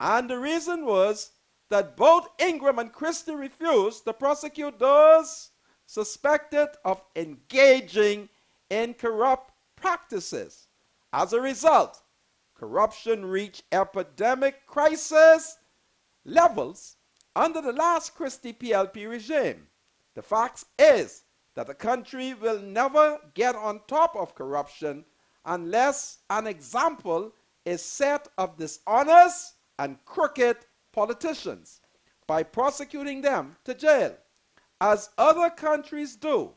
And the reason was that both Ingram and Christie refused to prosecute those suspected of engaging in corrupt practices. As a result, corruption reached epidemic crisis levels under the last Christie PLP regime. The fact is that the country will never get on top of corruption unless an example is set of dishonest and crooked politicians by prosecuting them to jail, as other countries do.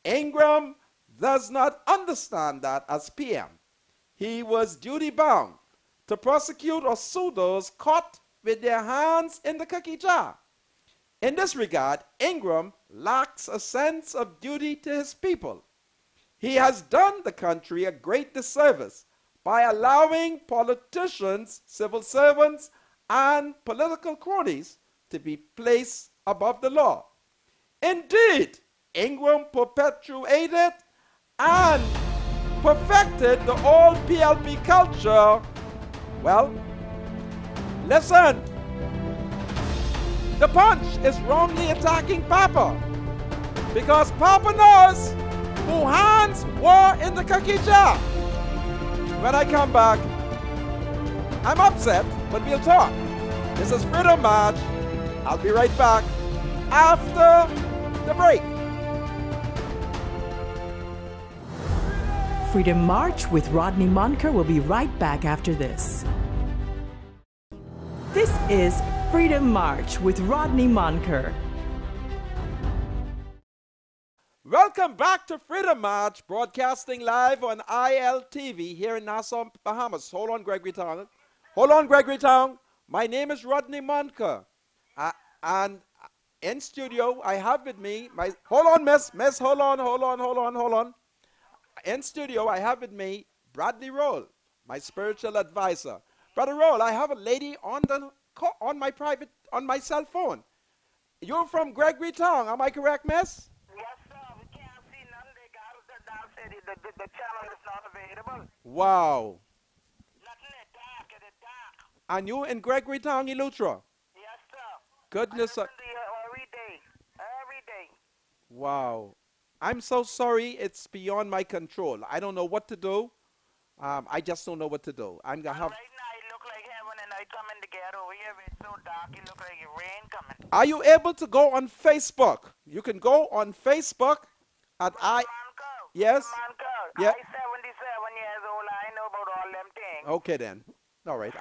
Ingram does not understand that as PM. He was duty-bound to prosecute or sue those caught with their hands in the cookie jar. In this regard, Ingram lacks a sense of duty to his people. He has done the country a great disservice by allowing politicians, civil servants, and political cronies to be placed above the law. Indeed, Ingram perpetuated and perfected the old PLP culture. Well, listen. The punch is wrongly attacking Papa because Papa knows whose hands were in the cookie jar. When I come back, I'm upset, but we'll talk. This is Freedom March. I'll be right back after the break. Freedom March with Rodney Monker will be right back after this. This is Freedom March with Rodney Monker. Welcome back to Freedom March, broadcasting live on ILTV here in Nassau, Bahamas. Hold on, Gregory Town. Hold on, Gregory Town. My name is Rodney Monker. And in studio, I have with me my... Hold on, miss. Hold on. In studio, I have with me Bradley Roll, my spiritual advisor. Brother Roll, I have a lady on my cell phone. You're from Gregory Town, am I correct, miss? Yes, sir. We can't see none. They got us the channel is not available. Wow. Nothing is dark. It is dark. And you in Gregory Town, Eleuthera? Yes, sir. Goodness. I listen to you every day. Every day. Wow. I'm so sorry. It's beyond my control. I don't know what to do. I just don't know what to do. I'm gonna have. Right now, it look like heaven, and I come in the ghetto here. It's so dark. It look like it rain coming. Are you able to go on Facebook? You can go on Facebook at Yes. Yeah. I 77 years old. I know about all them things. Okay then. All right.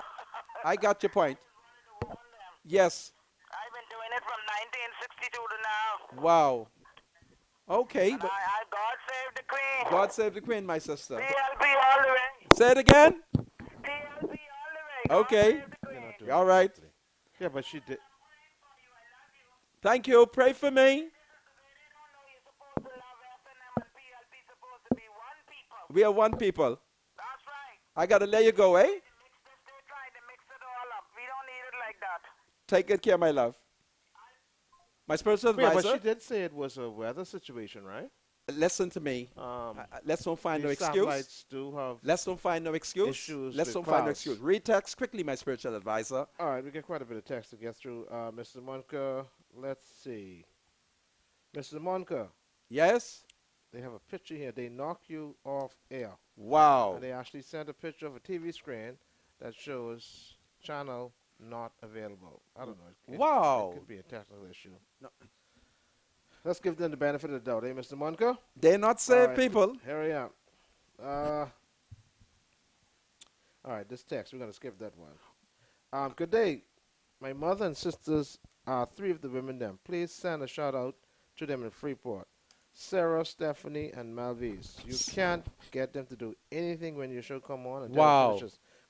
I got your point. Yes. I've been doing it from 1962 to now. Wow. Okay. But God save the queen. God save the queen, my sister. PLP all the way. Say it again. PLP all the way. Okay. All right. Yeah, but she did. Thank you. Pray for me. We are one people. That's right. I got to let you go, eh? They're trying to mix it all up. We don't need it like that. Take good care, my love. My spiritual Yeah, advisor. but she did say it was a weather situation, right? Listen to me. Let's don't find no excuse. Satellites do have Let's don't find no excuse. issues Let's with don't find no clouds. excuse. Read text quickly, my spiritual advisor. All right, we got quite a bit of text to get through. Mr. Monka, let's see. Mr. Monka. Yes? They have a picture here. They knock you off air. Wow. And they actually sent a picture of a TV screen that shows channel not available. I don't know. Wow. It could be a technical issue. No. Let's give them the benefit of the doubt, eh, Mr. Monka? They're not saved right, people. Here we are. All right, this text, we're going to skip that one. Good day. My mother and sisters are three of the women them. Please send a shout out to them in Freeport. Sarah, Stephanie, and Malvise. You can't get them to do anything when your show come on. Wow.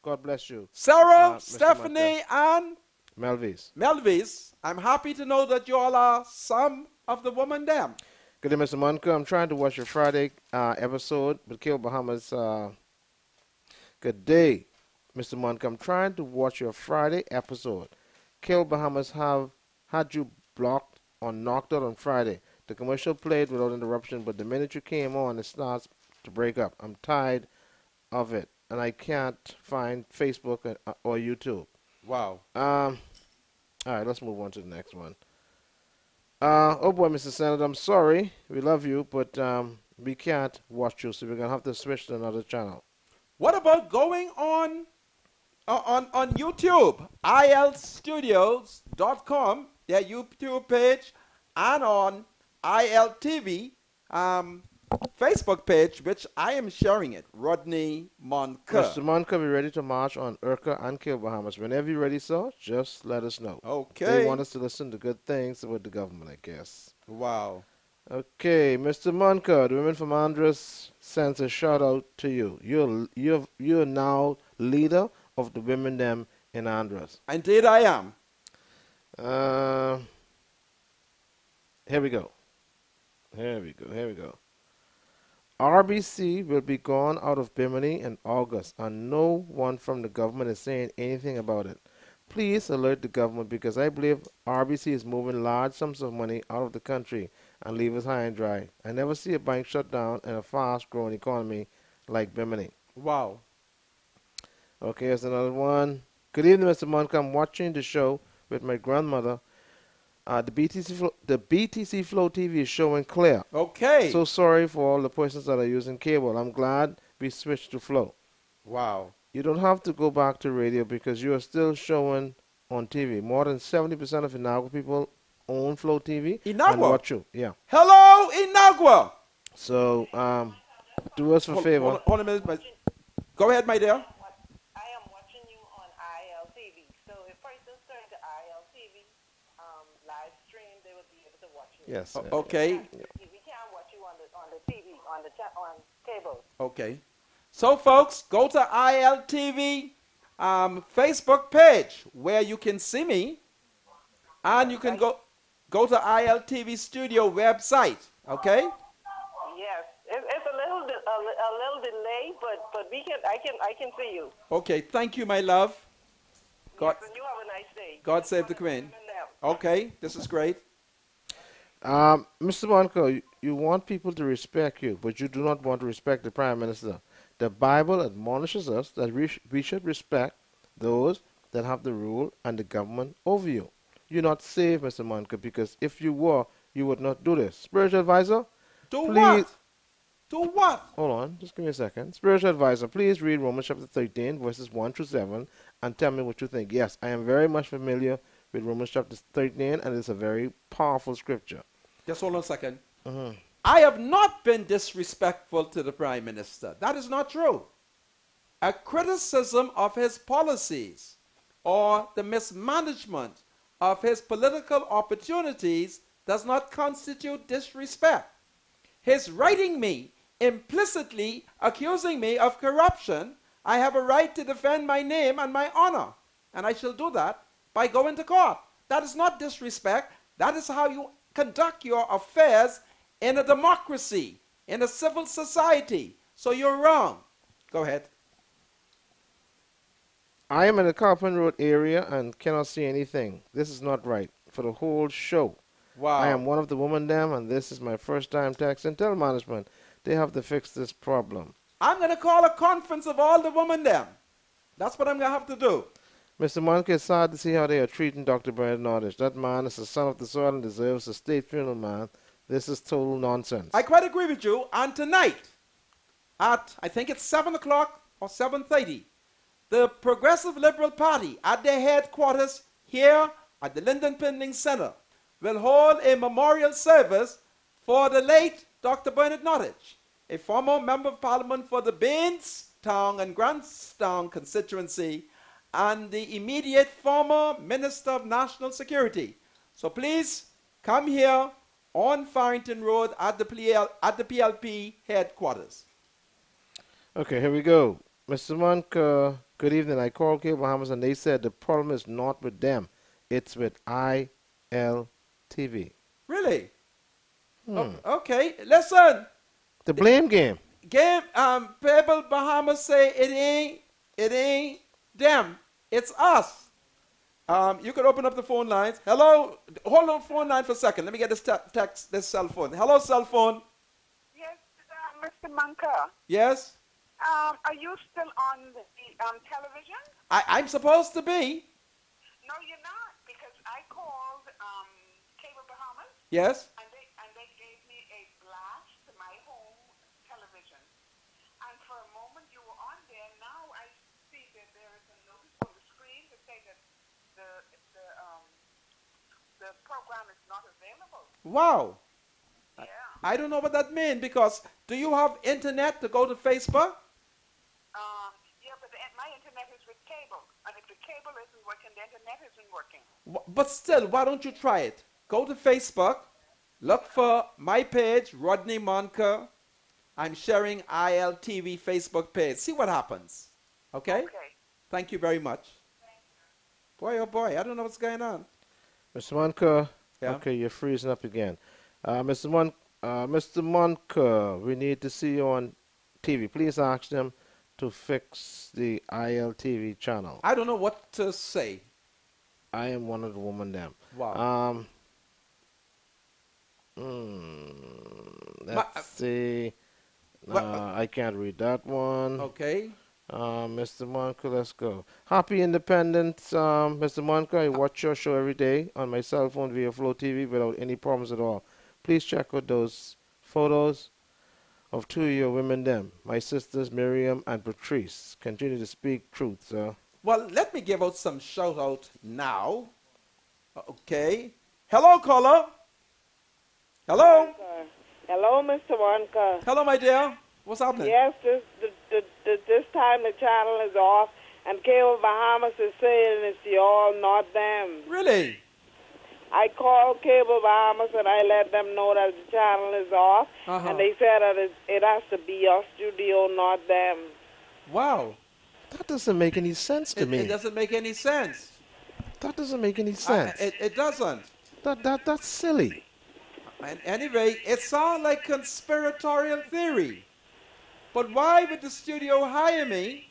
God bless you. Sarah, Mr. Stephanie, and Malvise. Melvis, I'm happy to know that you all are some of the women them. Good day, Mr. Monka. I'm trying to watch your Friday episode with Kill Bahamas. Good day, Mr. Monka. I'm trying to watch your Friday episode. Kill Bahamas had you blocked or knocked out on Friday. The commercial played without interruption, but the minute you came on, it starts to break up. I'm tired of it, and I can't find Facebook or YouTube. Wow. All right, let's move on to the next one. Oh boy, Mr. Senator, I'm sorry. We love you, but we can't watch you, so we're gonna have to switch to another channel. What about going on YouTube? ilstudios.com, their YouTube page, and on ILTV Facebook page, which I am sharing it. Rodney Monker. Mr. Monker, we're ready to march on Urca and Kill Bahamas. Whenever you're ready, sir, just let us know. Okay. They want us to listen to good things with the government, I guess. Wow. Okay, Mr. Monker, the women from Andros sends a shout out to you. You're now leader of the women them in Andros. Indeed, I am. Here we go. RBC will be gone out of Bimini in August, and no one from the government is saying anything about it. Please alert the government, because I believe RBC is moving large sums of money out of the country and leave us high and dry. I never see a bank shut down in a fast-growing economy like Bimini. Wow. Okay, here's another one. Good evening, Mr. Monk. I'm watching the show with my grandmother. The BTC Flow TV is showing clear. Okay. So sorry for all the persons that are using cable. I'm glad we switched to Flow. Wow. You don't have to go back to radio because you are still showing on TV. More than 70% of Inagua people own Flow TV and Inagua? watch you. Yeah. Hello, Inagua. So, do us a favor. Hold a minute. Go ahead, my dear. I am watching you on ILTV. So if persons turn to ILTV live stream, they will be able to watch you. Yes. Okay. We can't watch you on the TV on cable. Okay. So, folks, go to ILTV Facebook page where you can see me, and you can go to ILTV Studio website. Okay. Yes, it's a little delay, but I can see you. Okay. Thank you, my love. God. Yes, and you have a nice day. God save the Queen. Okay. This is great. Mr. Monco, you want people to respect you, but you do not want to respect the Prime Minister. The Bible admonishes us that we should respect those that have the rule and the government over you. You're not saved, Mr. Monco, because if you were, you would not do this. Spiritual advisor? Do please, what? Do what? Hold on, just give me a second. Spiritual advisor, please read Romans chapter 13, verses 1 through 7, and tell me what you think. Yes, I am very much familiar with Romans chapter 13, and it's a very powerful scripture. Just hold on a second. I have not been disrespectful to the Prime Minister. That is not true. A criticism of his policies or the mismanagement of his political opportunities does not constitute disrespect. His writing me, implicitly accusing me of corruption, I have a right to defend my name and my honor, and I shall do that by going to court. That is not disrespect. That is how you conduct your affairs in a democracy, in a civil society. So you're wrong. Go ahead. I am in the Carpenter Road area and cannot see anything. This is not right for the whole show. Wow. I am one of the women them, and this is my first time texting. Tell management they have to fix this problem. I'm going to call a conference of all the women them. That's what I'm going to have to do. Mr. Monk, it's sad to see how they are treating Dr. Bernard Nordich. That man is the son of the soil and deserves a state funeral, man. This is total nonsense. I quite agree with you. And tonight, at I think it's 7 o'clock or 7:30, the Progressive Liberal Party at their headquarters here at the Lyndon Pending Center will hold a memorial service for the late Dr. Bernard Nordich, a former member of parliament for the Bainstown and Grantstown constituency and the immediate former Minister of National Security. So please come here on Farrington Road at the PLP headquarters. Okay, here we go. Mr. Monk, good evening. I called Cable Bahamas and they said the problem is not with them. It's with ILTV. Really? Okay, listen. The blame game. People Bahamas say it ain't them. It's us. You could open up the phone lines. Hello, hold on phone line for a second. Let me get this cell phone. Hello, cell phone. Yes, Mr. Manka. Yes. Are you still on the television? I'm supposed to be. No, you're not, because I called Cable Bahamas. Yes. And they gave me a blast to my home television. And for a moment you were on there. Now I see that there is a notice on the screen to say that the program is not available. Wow. Yeah. I don't know what that means, because do you have internet to go to Facebook? Yeah, but my internet is with cable. And if the cable isn't working, the internet isn't working. But still, why don't you try it? Go to Facebook, look for my page, Rodney Monker. I'm sharing ILTV Facebook page. See what happens. Okay? Okay. Thank you very much. Boy, oh boy, I don't know what's going on. Mr. Monk, Yeah. okay, you're freezing up again. Mr. Monk, we need to see you on TV. Please ask them to fix the ILTV channel. I don't know what to say. I am one of the women them. Wow. Let's see. I can't read that one. Okay. Mr. Monk, let's go. Happy Independence, Mr. Monk. I watch your show every day on my cell phone via Flow TV without any problems at all. Please check out those photos of two of your women them, my sisters Miriam and Patrice. Continue to speak truth, sir. Well, let me give out some shout out now. Okay. Hello, caller. Hello. Hello, Mr. Wonka. Hello, my dear. What's happening? Yes, this time the channel is off, and Cable Bahamas is saying it's y'all, not them. Really? I called Cable Bahamas and I let them know that the channel is off, and they said that it has to be your studio, not them. Wow. That doesn't make any sense to me. It doesn't make any sense. That doesn't make any sense. It doesn't. That's silly. And anyway, it sounds like conspiratorial theory. But why would the studio hire me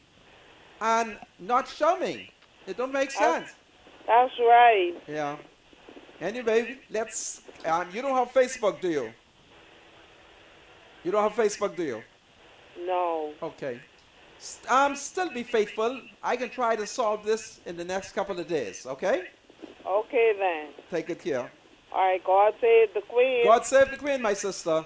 and not show me? It don't make sense. That's right. Yeah. Anyway, let's. You don't have Facebook, do you? You don't have Facebook, do you? No. Okay. Still be faithful. I can try to solve this in the next couple of days, okay? Okay, then. Take good care. All right, God save the Queen. God save the Queen, my sister.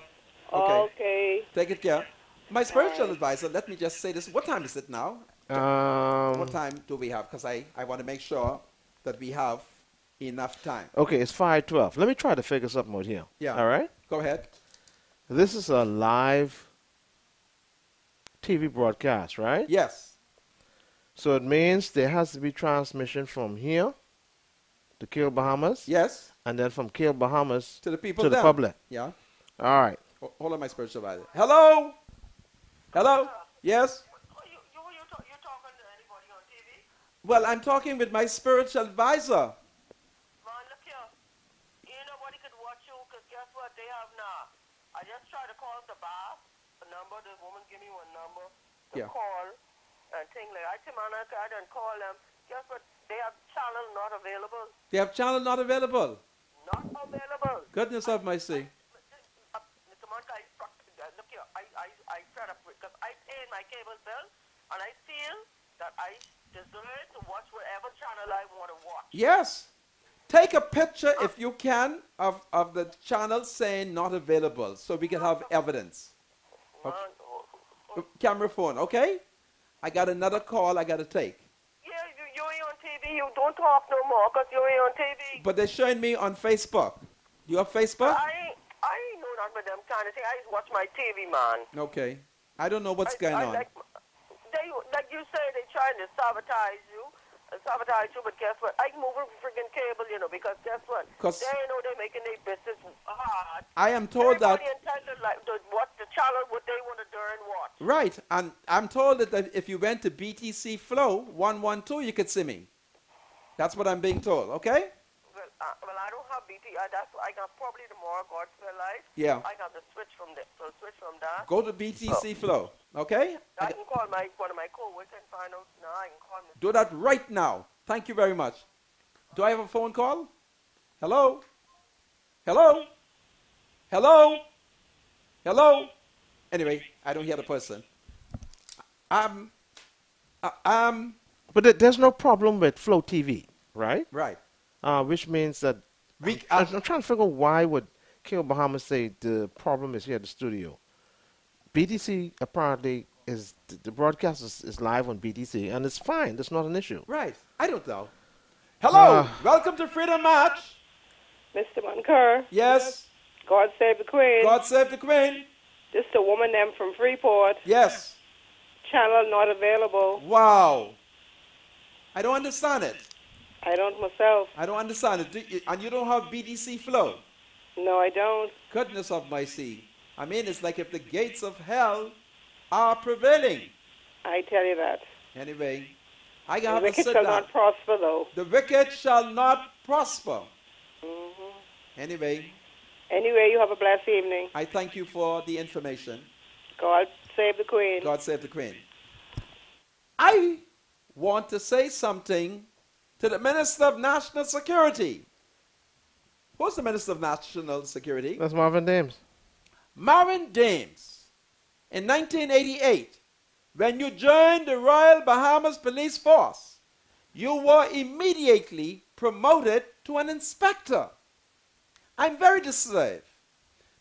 Okay. Okay. Take good care. My spiritual advisor, let me just say this. What time is it now? What time do we have? Because I want to make sure that we have enough time. Okay, it's 5:12. Let me try to figure something out here. Yeah. All right? Go ahead. This is a live TV broadcast, right? Yes. So it means there has to be transmission from here to Kill Bahamas. Yes. And then from Kill Bahamas to the people to the public. Yeah. All right. Hold on, my spiritual advisor. Hello? Hello? Yes? Well, I'm talking with my spiritual advisor. I just tried to call the bar, the number, the woman gave me one number to Yeah. call and things like that. I didn't call them. Guess what? They have channel not available. They have channel not available. Not available. Goodness of mercy. Mr. Monica, look here, I fed up with, because I paid my cable bill, and I feel that I deserve to watch whatever channel I want to watch. Yes. Take a picture, if you can, of the channel saying not available so we can have evidence. Okay. Camera phone, okay? I got another call I got to take. Yeah, you ain't on TV. You don't talk no more because you ain't on TV. But they're showing me on Facebook. You have Facebook? I ain't know nothing with them kind of thing. I just watch my TV, man. Okay. I don't know what's going on. Like you say, they trying to sabotage you. But guess what? I move a freaking cable, because guess what? They know they're making their business hard. I am told that. Everybody entitled to watch the channel, what they want to do and watch. Right, and I'm told that if you went to BTC Flow 112, you could see me. That's what I'm being told, okay? Well, I don't have BT. That's I got probably tomorrow, God's will life. Yeah. I got to switch from there. So switch from that. Go to BTC Flow, okay? I can call one of my co-workers and find out. No, I can call Mr. Do that right now. Thank you very much. Do I have a phone call? Hello? Hello? Hello? Hello? Anyway, I don't hear the person. But there's no problem with Flow TV, right? Right. Which means that I'm trying to figure out why would Kill Bahamas say the problem is here at the studio. BTC apparently is the broadcast is live on BTC and it's fine. That's not an issue. Right. I don't know. Hello. Welcome to Freedom March. Mr. Moncur. Yes. God save the Queen. God save the Queen. This the woman them from Freeport. Yes. Channel not available. Wow. I don't understand it. I don't myself. I don't understand it. And you don't have BTC Flow? No, I don't. Goodness of mercy. I mean, it's like if the gates of hell are prevailing. I tell you that. Anyway, I got the to wicked sit shall down. not prosper, though. The wicked shall not prosper. Mm-hmm. Anyway, you have a blessed evening. I thank you for the information. God save the Queen. God save the Queen. I want to say something to the Minister of National Security. Who's the Minister of National Security? That's Marvin Dames. Marvin Dames, in 1988, when you joined the Royal Bahamas Police Force, you were immediately promoted to an inspector. I'm very disturbed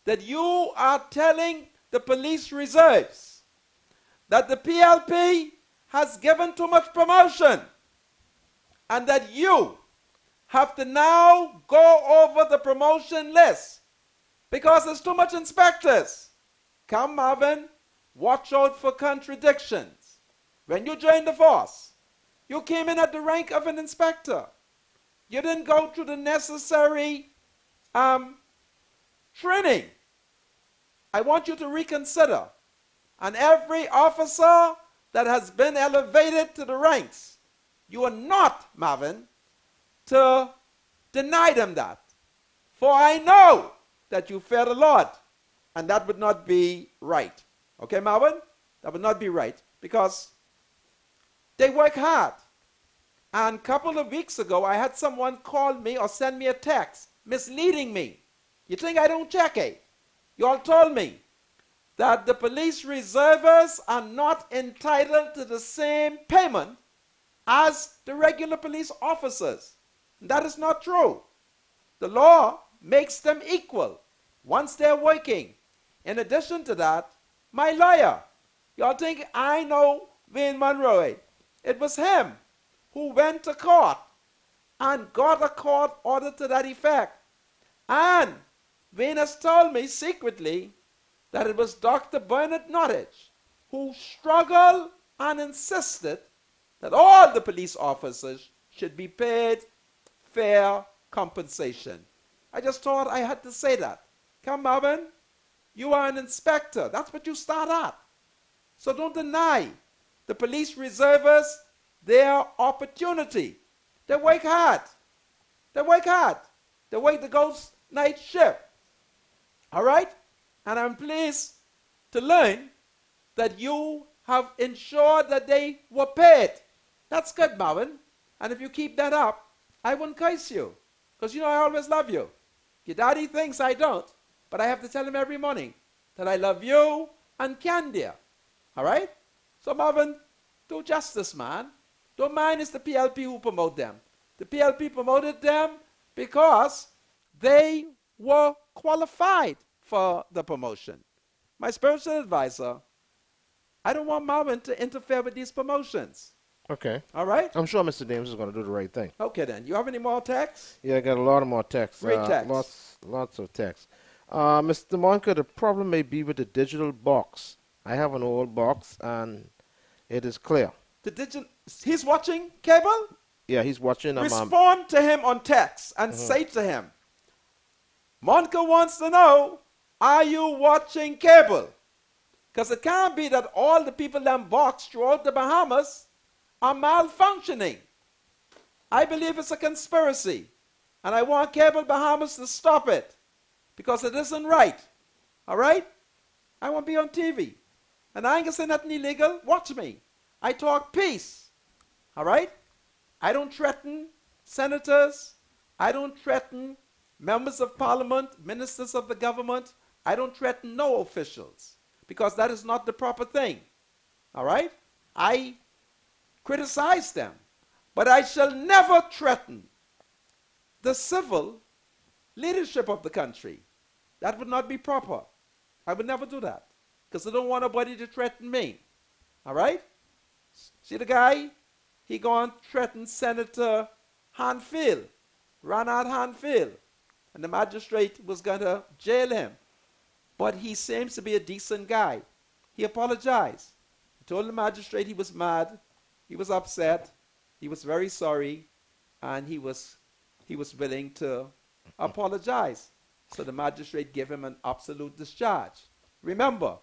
that you are telling the police reserves that the PLP has given too much promotion. and that you have to now go over the promotion list because there's too much inspectors. Come, Marvin, watch out for contradictions. When you joined the force, you came in at the rank of an inspector. You didn't go through the necessary training. I want you to reconsider. And every officer that has been elevated to the ranks, you are not, Marvin, to deny them that. For I know that you fear the Lord, and that would not be right. Okay, Marvin? That would not be right, because they work hard. And a couple of weeks ago, I had someone call me or send me a text misleading me. You think I don't check it? You all told me that the police reservists are not entitled to the same payment as the regular police officers. That is not true. The law makes them equal once they're working. In addition to that, my lawyer, y'all think I know Wayne Monroe? It was him who went to court and got a court order to that effect. And Wayne has told me secretly that it was Dr. Bernard Nottage who struggled and insisted that all the police officers should be paid fair compensation. I just thought I had to say that. Come, Marvin, you are an inspector. That's what you start at. So don't deny the police reservists their opportunity. They work hard. They work hard. They work the ghost night shift. All right? And I'm pleased to learn that you have ensured that they were paid. That's good, Marvin. And if you keep that up, I won't curse you. Because you know I always love you. Your daddy thinks I don't, but I have to tell him every morning that I love you and Candia. All right? So Marvin, do justice, man. Don't mind it's the PLP who promote them. The PLP promoted them because they were qualified for the promotion. My spiritual advisor, I don't want Marvin to interfere with these promotions. Okay. All right? I'm sure Mr. Dames is going to do the right thing. Okay, then. You have any more texts? Yeah, I got a lot of more texts. Great texts. Lots of texts. Mr. Monka, the problem may be with the digital box. I have an old box, and it is clear. He's watching cable? Yeah, he's watching. Respond to him on text and say to him, Monka wants to know, are you watching cable? Because it can't be that all the people that box throughout the Bahamas are malfunctioning. I believe it's a conspiracy. And I want Cable Bahamas to stop it. Because it isn't right. All right? I want to be on TV. And I ain't going to say nothing illegal. Watch me. I talk peace. All right? I don't threaten senators. I don't threaten members of parliament, ministers of the government. I don't threaten no officials. Because that is not the proper thing. All right? I criticize them. But I shall never threaten the civil leadership of the country. That would not be proper. I would never do that. Because I don't want nobody to threaten me. All right? See the guy? He gone threaten Senator Hanfield, Ronald Hanfield. And the magistrate was going to jail him. But he seems to be a decent guy. He apologized. He told the magistrate he was mad. He was upset. He was very sorry. And he was willing to apologize. So the magistrate gave him an absolute discharge. Remember,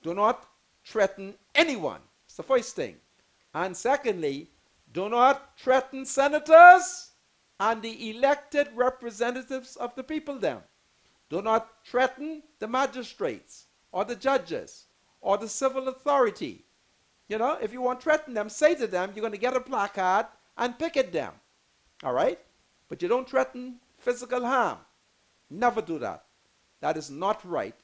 do not threaten anyone. It's the first thing. And secondly, do not threaten senators and the elected representatives of the people then. Do not threaten the magistrates or the judges or the civil authority. You know, if you want to threaten them, say to them, you're going to get a placard and picket them. All right? But you don't threaten physical harm. Never do that. That is not right.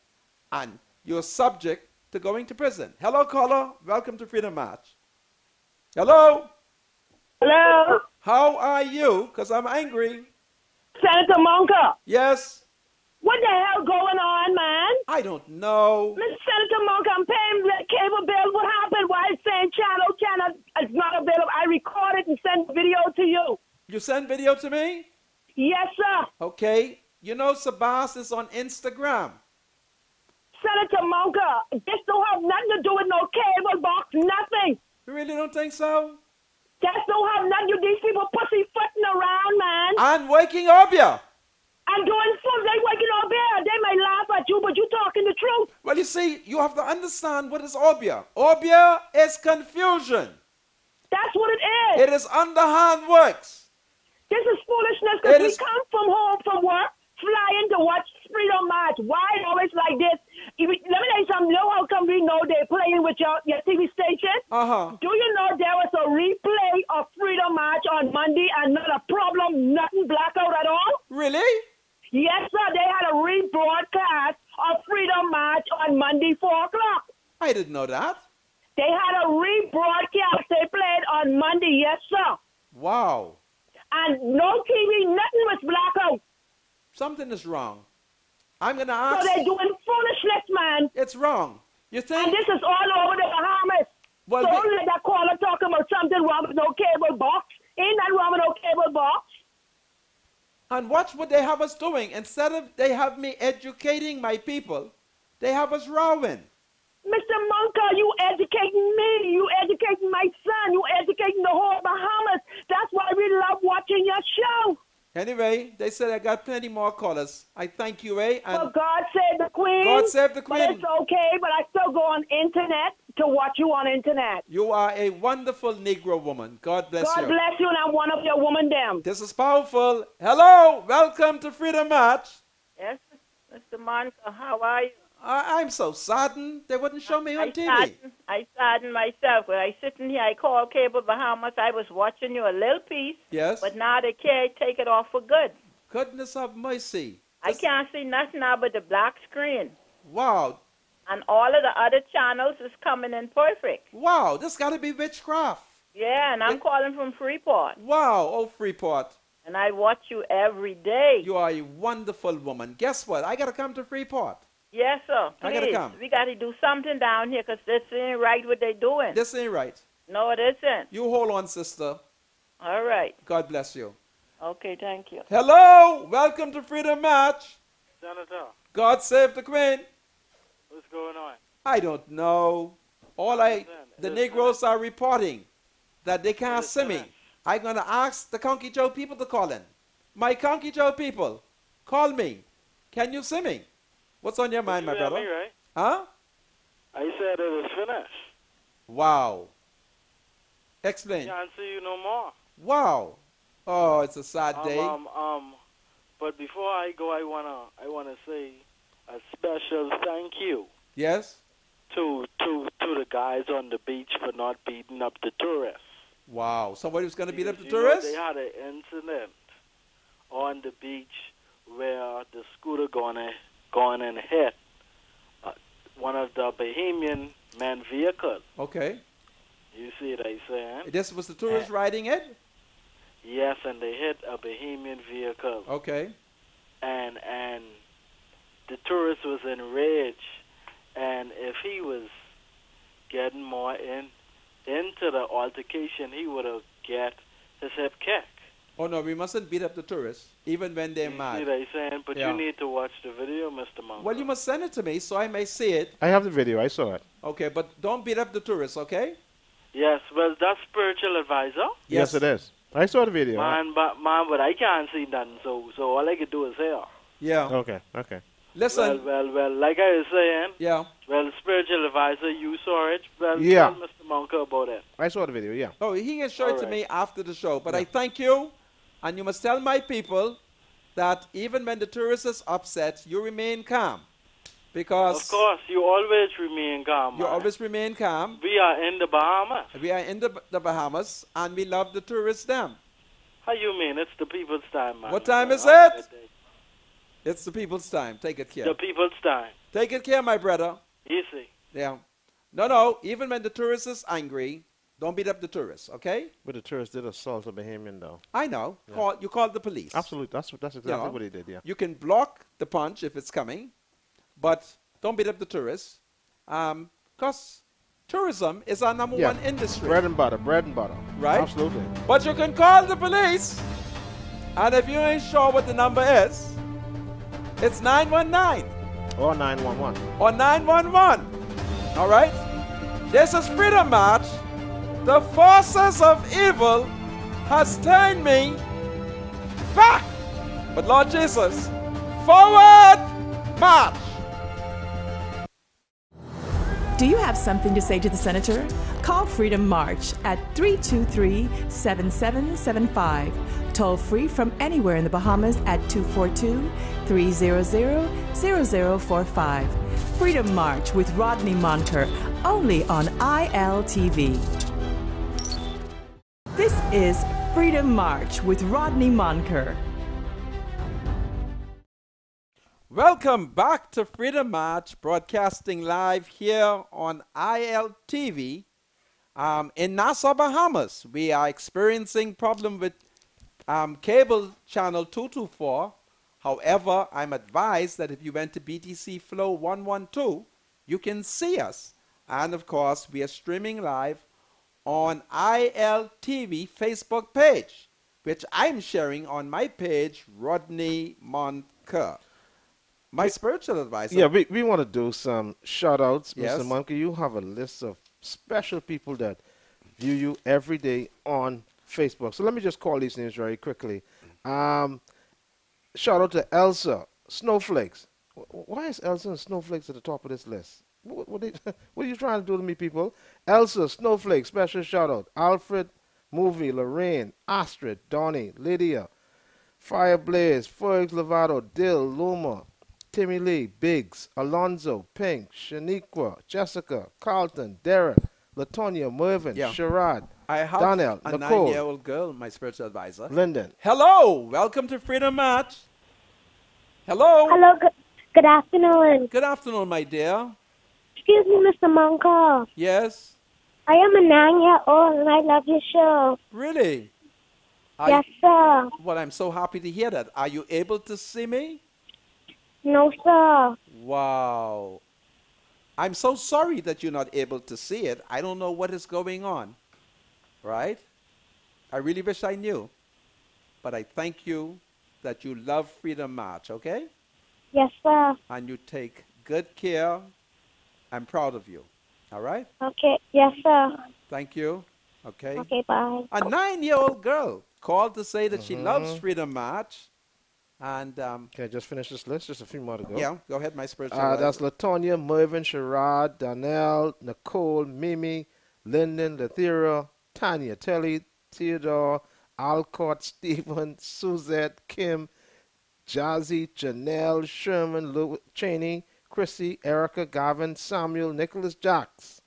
And you're subject to going to prison. Hello, caller. Welcome to Freedom March. Hello? Hello? How are you? Because I'm angry. Senator Monka. Yes? What the hell going on, man? I don't know. Mr. Senator Monka, I'm paying the cable bill. What happened? Why it's saying channel is not available? I recorded and send video to you. You send video to me? Yes, sir. Okay. You know Sabas is on Instagram. Senator Monka, this don't have nothing to do with no cable box, nothing. You really don't think so? That don't have nothing to do with these people pussyfooting around, man. And waking up here. And doing food, they waking up here. They may laugh at you, but you talking the truth. Well, you see, you have to understand what is obia. Obia is confusion. That's what it is. It is underhand works. This is foolishness because we come from home from work, flying to watch Freedom March. Why it always like this? Let me tell you something. You know how come we know they're playing with your TV station? Do you know there was a replay of Freedom March on Monday and not a problem, nothing blackout at all? Really? Yes, sir. They had a rebroadcast of Freedom March on Monday, 4 o'clock. I didn't know that. They had a rebroadcast. They played on Monday, yes, sir. Wow. And no TV, nothing was blackout. Something is wrong. I'm going to ask. So they're doing foolishness, man. It's wrong. You think? And this is all over the Bahamas. Well, so don't let that caller talk about something wrong with no cable box. Ain't nothing wrong with no cable box. And watch what they have us doing. Instead of they have me educating my people, they have us rowing. Mr. Monka, you educating me. You educating my son. You educating the whole Bahamas. That's why we love watching your show. Anyway, they said I got plenty more callers. I thank you, eh? And well, God save the Queen. God save the Queen. But it's okay, but I still go on internet to watch you on internet. You are a wonderful Negro woman. God bless you. God bless you, and I'm one of your woman them. This is powerful. Hello, welcome to Freedom March. Yes, Mr. Monica, how are you? I'm so saddened they wouldn't show me on TV. I saddened myself. When I sitting here, I called Cable Bahamas. I was watching you a little piece. Yes. But now they can't take it off for good. Goodness of mercy. I can't see nothing now but the black screen. Wow. And all of the other channels is coming in perfect. Wow, this got to be witchcraft. Yeah, and I'm calling from Freeport. Wow, oh Freeport. And I watch you every day. You are a wonderful woman. Guess what? I got to come to Freeport. Yes, sir. Please. I got to come. We got to do something down here because this ain't right what they're doing. This ain't right. No, it isn't. You hold on, sister. All right. God bless you. Okay, thank you. Hello, welcome to Freedom March. Senator. God save the Queen. What's going on? I don't know. The Negroes are reporting that they can't see me. I'm going to ask the Conky Joe people to call in. My Conky Joe people, call me. Can you see me? What's on your mind, my brother? Me, right? Huh? I said it was finished. Wow. Explain. Can't see you no more. Wow. Oh, it's a sad day. But before I go, I wanna say a special thank you. Yes. To the guys on the beach for not beating up the tourists. Wow. Somebody was going to beat up the tourists? They had an incident on the beach where the scooter gone and hit one of the Bahamian man vehicles. Okay. You see what I'm saying? This was the tourists riding it? Yes, and they hit a Bahamian vehicle. Okay. And the tourist was enraged, and if he was getting more into the altercation, he would have get his hip kicked. Oh, no, we mustn't beat up the tourists, even when they're mad. You see what I'm saying? But Yeah. you need to watch the video, Mr. Monk. Well, you must send it to me so I may see it. I have the video. I saw it. Okay, but don't beat up the tourists, okay? Yes, well, that's spiritual advisor. Yes, it is. I saw the video. But I can't see nothing, so all I can do is hear. Yeah. Okay. Listen. Well, like I was saying. Yeah. Well, spiritual advisor, you saw it. Well, Yeah. tell Mr. Monk about it. I saw the video, yeah. Oh, he can show it to me after the show. But I thank you, and you must tell my people that even when the tourist is upset, you remain calm. Because... Of course, you always remain calm. You always remain calm. We are in the Bahamas. We are in the Bahamas, and we love the tourists them. How you mean? It's the people's time, man. What time is it? It's the people's time. Take it care. The people's time. Take it care, my brother. Easy. Yeah. No. Even when the tourist is angry, don't beat up the tourists, okay? But the tourist did assault a Bahamian, though. I know. Yeah. You called the police. Absolutely. That's exactly what he did, yeah. You can block the punch if it's coming, but don't beat up the tourists. Because tourism is our number one industry. Bread and butter. Right? Absolutely. But you can call the police, and if you ain't sure what the number is, it's 919. Or 911. Or 911. All right? This is Freedom March. The forces of evil has turned me back. But Lord Jesus, forward march. Do you have something to say to the senator? Call Freedom March at 323-7775. Toll free from anywhere in the Bahamas at 242-300-0045. Freedom March with Rodney Monker, only on ILTV. This is Freedom March with Rodney Monker. Welcome back to Freedom March, broadcasting live here on ILTV in Nassau, Bahamas. We are experiencing problem with cable channel 224. However, I'm advised that if you went to BTC Flow 112, you can see us. And of course, we are streaming live on ILTV Facebook page, which I'm sharing on my page, Rodney Monker. My spiritual advisor. Yeah, we want to do some shout-outs. Yes. Mr. Monkey, you have a list of special people that view you every day on Facebook. So let me just call these names very quickly. Shout out to Elsa, Snowflakes. Why is Elsa and Snowflakes at the top of this list? What are you trying to do to me, people? Elsa, Snowflakes, special shout-out. Alfred, Movie, Lorraine, Astrid, Donnie, Lydia, Fireblaze, Fergs, Lovato, Dill, Luma, Timmy Lee, Biggs, Alonzo, Pink, Shaniqua, Jessica, Carlton, Derek, Latonia, Mervyn, Sherrod, I have Donnell, a Nicole, 9-year-old girl, my spiritual advisor. Lyndon. Hello, welcome to Freedom March. Hello. Hello, good afternoon. Good afternoon, my dear. Excuse me, Mr. Monko. Yes. I am a 9-year-old and I love your show. Really? Yes, sir. Well, I'm so happy to hear that. Are you able to see me? No, sir. Wow. I'm so sorry that you're not able to see it. I don't know what is going on. Right? I really wish I knew. But I thank you that you love Freedom March, okay? Yes, sir. And you take good care. I'm proud of you. All right? Okay. Yes, sir. Thank you. Okay. Okay, bye. A 9-year-old girl called to say that she loves Freedom March. And can I just finish this list? Just a few more to go. Yeah, go ahead, my spiritual that's Latonia, Mervyn, Sherrod, Donnell, Nicole, Mimi, Lyndon, Lethera, Tanya, Telly, Theodore, Alcott, Stephen, Suzette, Kim, Jazzy, Janelle, Sherman, Cheney, Chrissy, Erica, Gavin, Samuel, Nicholas Jacks,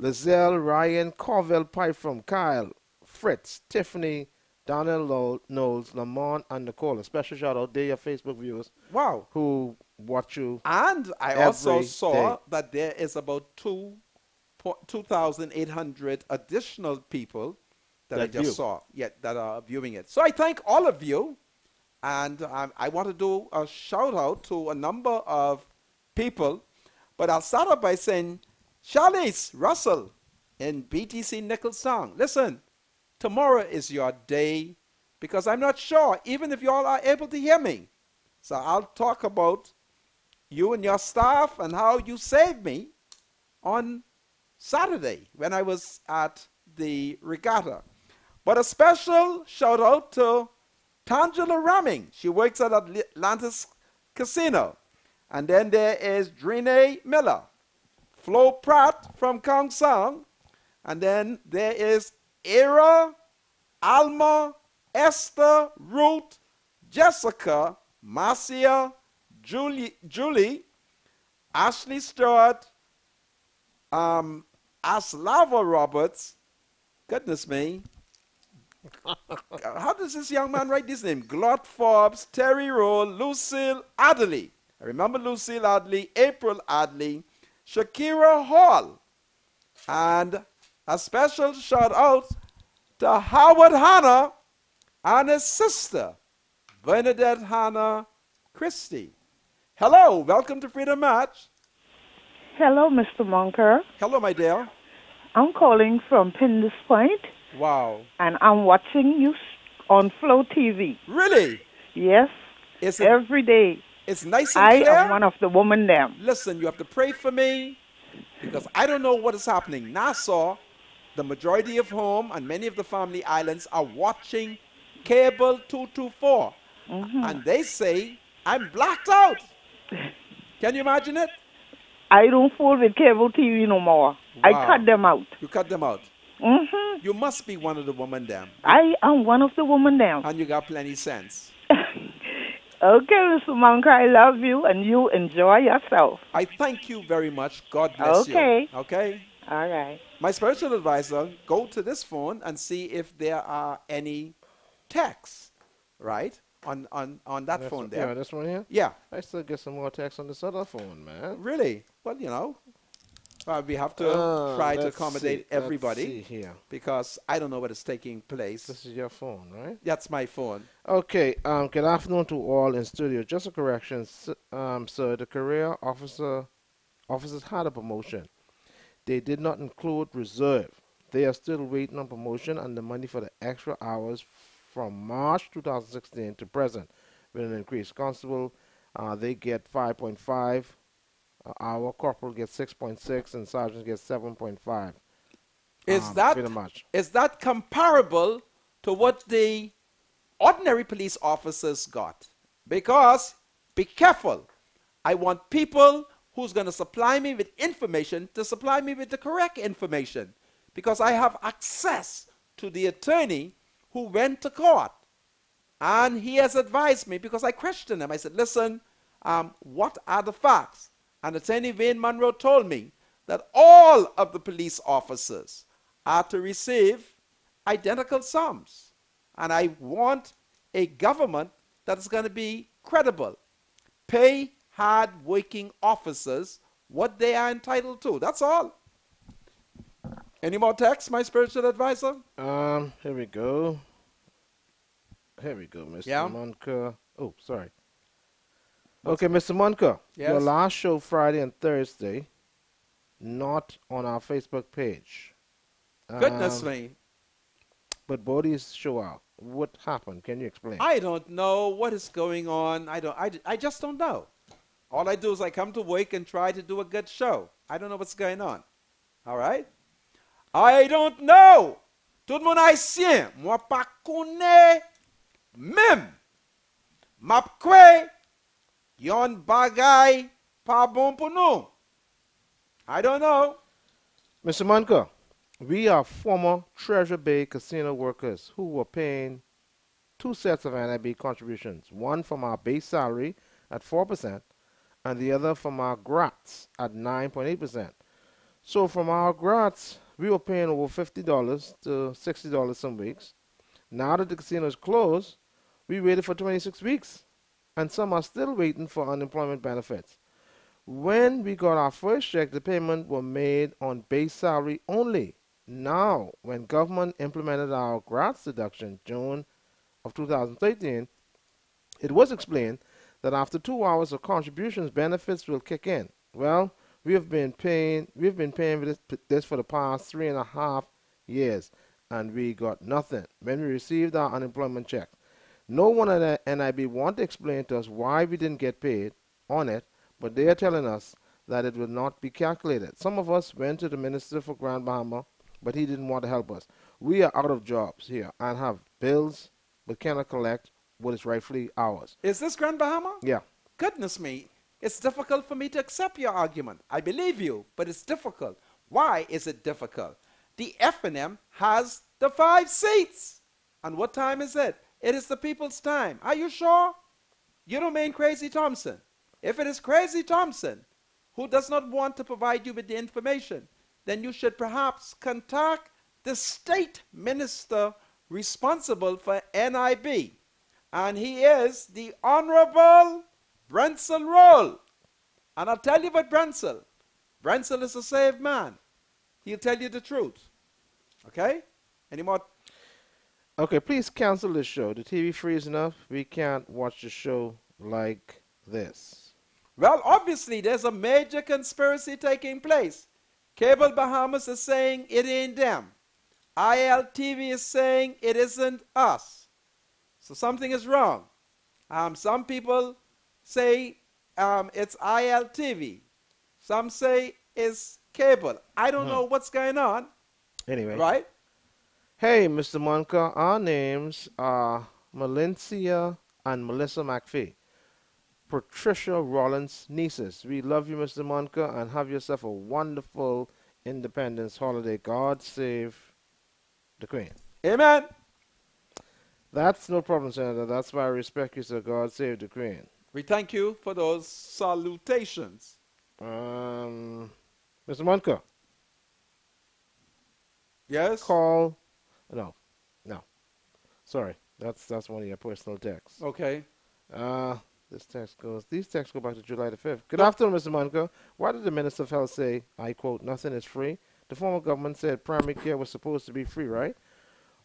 Lizelle, Ryan, Corville, Pipe from Kyle, Fritz, Tiffany, Donnell Knowles, Lamont, and Nicole. A special shout out. They're your Facebook viewers. Wow. Who watch you. And I also saw day. that there is about 2,800 additional people that I just saw that are viewing it. So I thank all of you. And I want to do a shout out to a number of people. But I'll start off by saying, Charlize Russell in BTC Nichols song. Listen. Tomorrow is your day, because I'm not sure, even if you all are able to hear me. So I'll talk about you and your staff and how you saved me on Saturday when I was at the regatta. But a special shout out to Tangela Ramming. She works at Atlantis Casino. And then there is Drene Miller, Flo Pratt from Kong Song. And then there is Era, Alma, Esther, Ruth, Jessica, Marcia, Julie, Ashley Stewart, Aslava Roberts. Goodness me. How does this young man write this name? Glot Forbes, Terry Roll, Lucille Adderley. I remember Lucille Adderley, April Adderley, Shakira Hall. And a special shout out to Howard Hanna and his sister, Bernadette Hanna Christie. Hello, welcome to Freedom March. Hello, Mr. Monker. Hello, my dear. I'm calling from Pindus Point. Wow. And I'm watching you on Flow TV. Really? Yes. Every day. It's nice and I clear? am one of the women there. Listen, you have to pray for me because I don't know what is happening. Nassau, the majority of home and many of the family islands are watching cable 224. And they say I'm blacked out. Can you imagine it? I don't fool with cable TV no more. I Wow. cut them out. You cut them out? Mm-hmm. You must be one of the women them. I am one of the women there. And you got plenty sense. Okay, Mr. Monk, I love you, and you enjoy yourself. I thank you very much. God bless you. Okay? All right. My spiritual advisor, go to this phone and see if there are any texts, right? On that phone there. Yeah, this one here? Yeah. I still get some more texts on this other phone, man. Really? Well, you know, we have to try to accommodate everybody. Let's see here. Because I don't know what is taking place. This is your phone, right? That's my phone. Okay. Good afternoon to all in studio. Just a correction, sir. The career officers had a promotion. They did not include reserve. They are still waiting on promotion and the money for the extra hours from March 2016 to present with an increase. Constable, they get 5.5 hour. Corporal gets 6.6 and sergeant gets 7.5. Is pretty much. Is that comparable to what the ordinary police officers got? Because, be careful, I want people who's going to supply me with information to supply me with the correct information. Because I have access to the attorney who went to court. And he has advised me, because I questioned him. I said, listen, what are the facts? And Attorney Wayne Monroe told me that all of the police officers are to receive identical sums. And I want a government that is going to be credible. Pay hard-working officers what they are entitled to. That's all. Any more texts, my spiritual advisor? Here we go. Here we go, Mr. Monka. Oh, sorry. Okay, Mr. Monka. Yes? Your last show Friday and Thursday, not on our Facebook page. Goodness me. But Bodhi's show out. What happened? Can you explain? I don't know what is going on. I just don't know. All I do is I come to work and try to do a good show. I don't know what's going on. All right? I don't know. Tout le monde haïtien, moi pas connais même. M'a kwe yon bagay pas bon pour nous. I don't know. Mr. Monka, we are former Treasure Bay casino workers who were paying 2 sets of NIB contributions, one from our base salary at 4% and the other from our grats at 9.8%. So from our grats, we were paying over $50 to $60 some weeks. Now that the casino is closed, we waited for 26 weeks, and some are still waiting for unemployment benefits. When we got our first check, the payment were made on base salary only. Now, when government implemented our grants deduction June of 2013, it was explained that after 2 hours of contributions, benefits will kick in. Well, we've been paying this for the past 3.5 years, and we got nothing when we received our unemployment check. No one at NIB want to explain to us why we didn't get paid on it, but they are telling us that it will not be calculated. Some of us went to the Minister for Grand Bahama, but he didn't want to help us. We are out of jobs here and have bills but cannot collect what is rightfully ours. Is this Grand Bahama? Yeah. Goodness me. It's difficult for me to accept your argument. I believe you, but it's difficult. Why is it difficult? The F&M has the 5 seats. And what time is it? It is the people's time. Are you sure? You don't mean Crazy Thompson. If it is Crazy Thompson, who does not want to provide you with the information, then you should perhaps contact the state minister responsible for NIB. And he is the Honorable Brensel Roll. And I'll tell you about Brensel. Brensel is a saved man. He'll tell you the truth. Okay? Any more? Okay, please cancel this show. The TV free is enough. We can't watch the show like this. Well, obviously, there's a major conspiracy taking place. Cable Bahamas is saying it ain't them. ILTV is saying it isn't us. So something is wrong. Some people say it's ILTV. Some say it's cable. I don't know what's going on. Anyway. Right? Hey, Mr. Monka, our names are Malencia and Melissa McPhee, Patricia Rollins' nieces. We love you, Mr. Monka, and have yourself a wonderful Independence holiday. God save the Queen. Amen. That's no problem, Senator. That's why I respect you, sir. God save the Queen. We thank you for those salutations. Mr. Monka. Yes? Call. No. Sorry. That's one of your personal texts. Okay. These texts go back to July the 5th. Good afternoon, Mr. Monka. Why did the Minister of Health say, I quote, nothing is free? The former government said primary care was supposed to be free, right?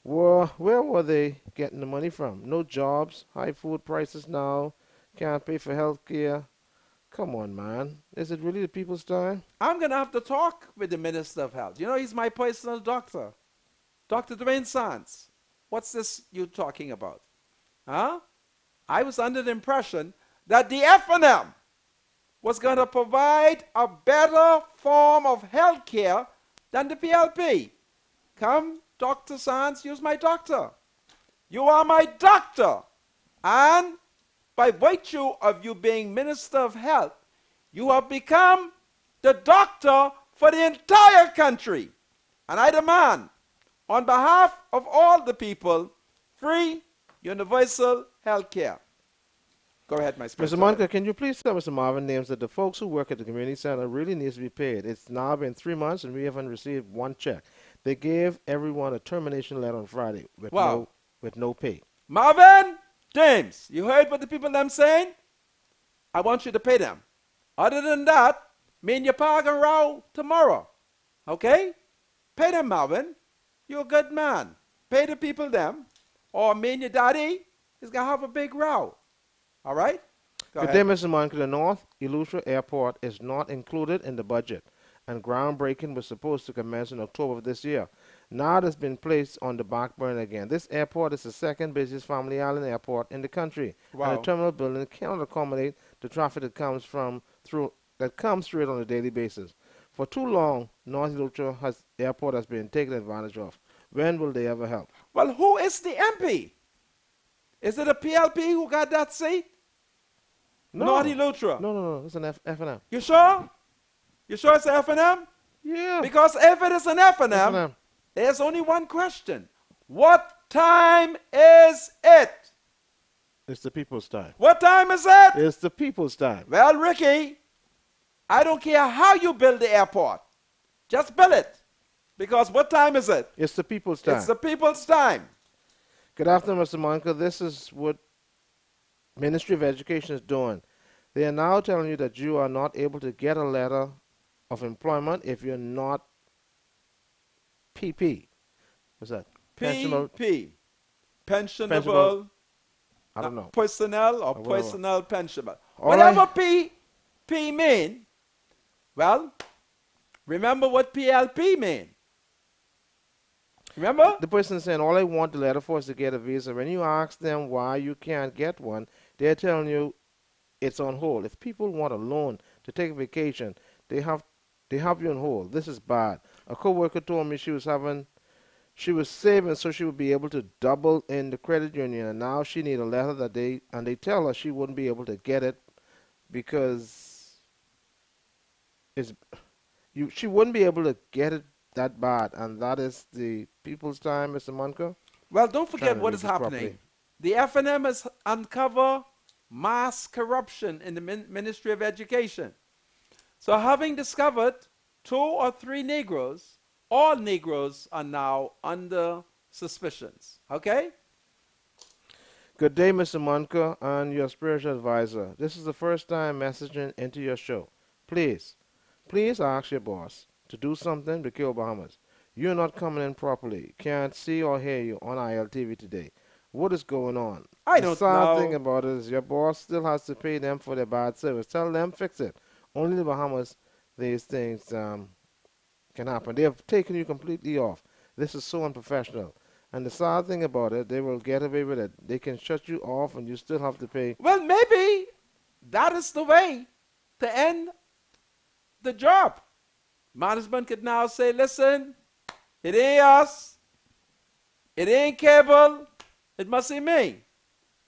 Where were they getting the money from? No jobs, high food prices now, can't pay for health care. Come on, man. Is it really the people's time? I'm going to have to talk with the Minister of Health. You know, he's my personal doctor. Dr. Dwayne Sands. What's this you talking about? Huh? I was under the impression that the F&M was going to provide a better form of health care than the PLP. Come, Dr. Sands, use my doctor. You are my doctor. And by virtue of you being Minister of Health, you have become the doctor for the entire country. And I demand, on behalf of all the people, free, universal health care. Go ahead, my special. Mr. Monica, can you please tell Mr. Marvin names that the folks who work at the community center really needs to be paid? It's now been 3 months and we haven't received one check. They gave everyone a termination letter on Friday with no pay. Marvin, James, you heard what the people them saying? I want you to pay them. Other than that, me and your pa gonna row tomorrow. Okay? Pay them, Marvin. You're a good man. Pay the people them. Or me and your daddy is gonna have a big row. All right? Good day, Mr. Monica. The North Eleuthera Airport is not included in the budget, and groundbreaking was supposed to commence in October of this year. Now it has been placed on the back burner again. This airport is the second busiest family island airport in the country, and the terminal building cannot accommodate the traffic that comes through it on a daily basis. For too long, North Eleuthera Airport has been taken advantage of. When will they ever help? Well, who is the MP? Is it a PLP who got that seat? No. North Eleuthera. No. It's an F&M. You sure? You sure it's an F&M? Yeah. Because if it is an F&M, there's only one question. What time is it? It's the people's time. What time is it? It's the people's time. Well, Ricky, I don't care how you build the airport. Just build it. Because what time is it? It's the people's time. It's the people's time. Good afternoon, Mr. Monica. This is what Ministry of Education is doing. They are now telling you that you are not able to get a letter of employment if you're not PP. What's that? PP. Pensionable. I don't know. Personnel or personnel pensionable. Whatever P mean, well, remember what PLP mean. Remember? The person saying, all I want the letter for is to get a visa. When you ask them why you can't get one, they're telling you it's on hold. If people want a loan to take a vacation, they have you on hold. This is bad. A co-worker told me she was saving so she would be able to double in the credit union, and now she need a letter that they tell her she wouldn't be able to get it because she wouldn't be able to get it that bad, and that is the people's time, Mr. Monka. Well, don't forget what is happening. The F&M has uncovered mass corruption in the Ministry of Education. So having discovered 2 or 3 Negroes, all Negroes are now under suspicions. Okay? Good day, Mr. Monka and your spiritual advisor. This is the first time messaging into your show. Please ask your boss to do something to kill Bahamas. You're not coming in properly. Can't see or hear you on ILTV today. What is going on? I don't know. The sad thing about it is your boss still has to pay them for their bad service. Tell them fix it. Only the Bahamas, these things can happen. They have taken you completely off. This is so unprofessional. And the sad thing about it, they will get away with it. They can shut you off and you still have to pay. Well, maybe that is the way to end the job. Management could now say, listen, it ain't us. It ain't cable. It must be me.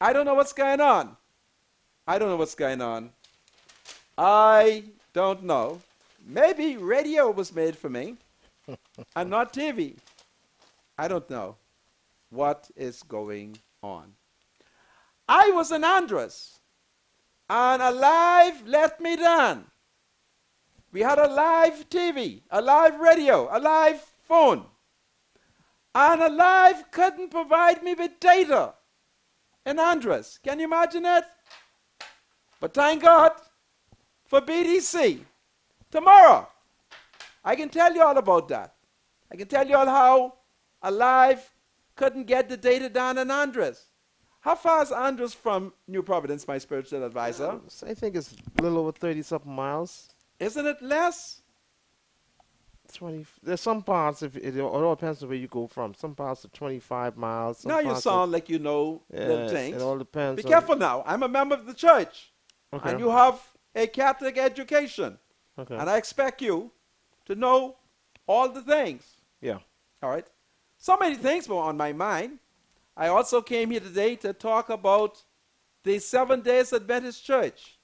I don't know what's going on. I don't know what's going on. I don't know. Maybe radio was made for me and not TV. I don't know what is going on. I was in Andres, and a live let me down. We had a live TV, a live radio, a live phone, and a live couldn't provide me with data in Andres. Can you imagine it? But thank God for BDC. Tomorrow, I can tell you all about that. I can tell you all how Alive couldn't get the data down in Andres. How far is Andres from New Providence, my spiritual advisor? I think it's a little over 30-something miles. Isn't it less? 20. There's some parts, it all depends on where you go from. Some parts are 25 miles. Now you sound like you know little things. It all depends. Be careful now. I'm a member of the church. Okay. And you have a Catholic education. Okay. And I expect you to know all the things. Yeah. All right. So many things were on my mind. I also came here today to talk about the Seventh-day Adventist Church.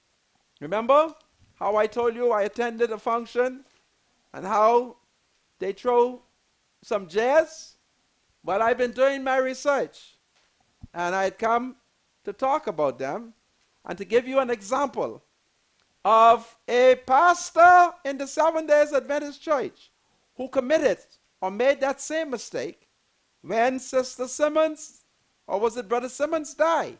Remember how I told you I attended a function and how they throw some jazz? Well, I've been doing my research, and I had come to talk about them and to give you an example of a pastor in the Seventh-day Adventist Church who committed or made that same mistake when Sister Simmons, or was it Brother Simmons, died.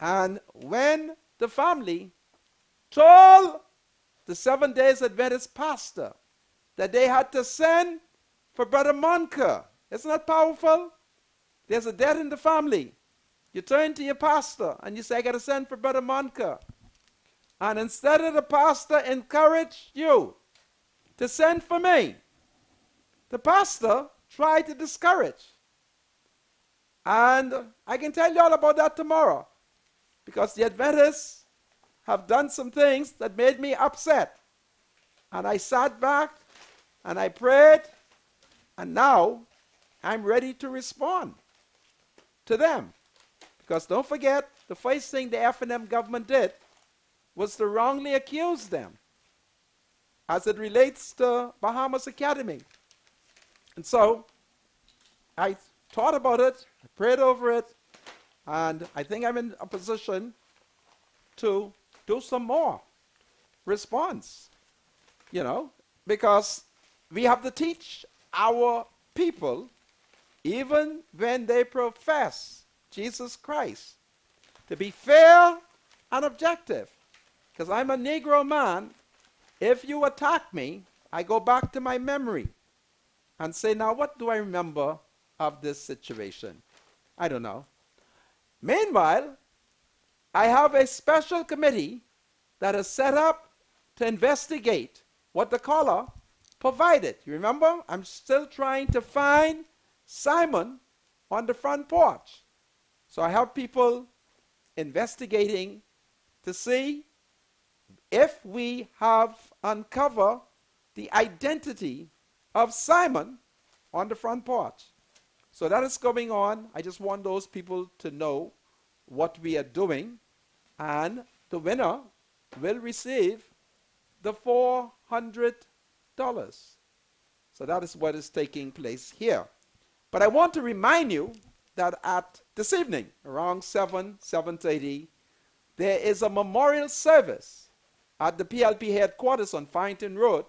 And when the family told the Seventh-day Adventist pastor that they had to send for Brother Monker. Isn't that powerful? There's a death in the family. You turn to your pastor and you say, I got to send for Brother Monker. And instead of the pastor encourage you to send for me, the pastor tried to discourage. And I can tell you all about that tomorrow, because the Adventists have done some things that made me upset. And I sat back and I prayed, and now I'm ready to respond to them. Because don't forget, the first thing the F&M government did was to wrongly accuse them as it relates to Bahamas Academy. And so I thought about it, I prayed over it, and I think I'm in a position to do some more response, you know, because we have to teach our people, even when they profess Jesus Christ, to be fair and objective. Because I'm a Negro man, if you attack me, I go back to my memory and say, now what do I remember of this situation? I don't know. Meanwhile, I have a special committee that is set up to investigate what the caller provided. You remember? I'm still trying to find Simon on the front porch. So I have people investigating to see if we have uncovered the identity of Simon on the front porch. So that is going on. I just want those people to know what we are doing, and the winner will receive the $400. So that is what is taking place here. But I want to remind you that at this evening, around 7:30, there is a memorial service at the PLP headquarters on Farrington Road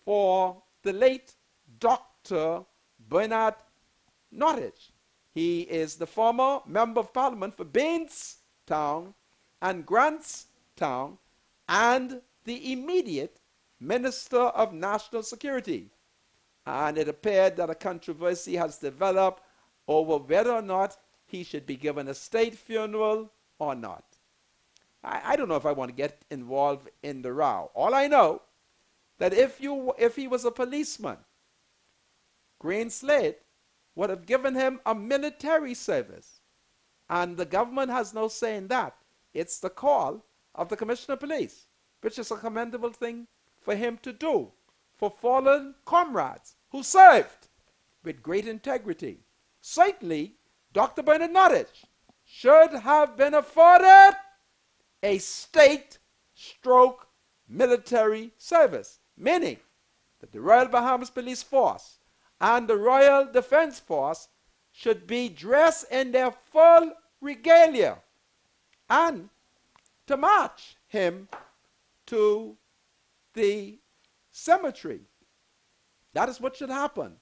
for the late Dr. Bernard Nottage. He is the former Member of Parliament for Bainstown and Grantstown and the immediate Minister of National Security. And it appeared that a controversy has developed over whether or not he should be given a state funeral or not. I don't know if I want to get involved in the row. All I know that if he was a policeman, Green Slate would have given him a military service. And the government has no say in that. It's the call of the Commissioner of Police, which is a commendable thing for him to do for fallen comrades who served with great integrity. Certainly, Dr. Bernard Nottage should have been afforded a state-stroke military service, meaning that the Royal Bahamas Police Force and the Royal Defense Force should be dressed in their full regalia and to march him to the cemetery. That is what should happen.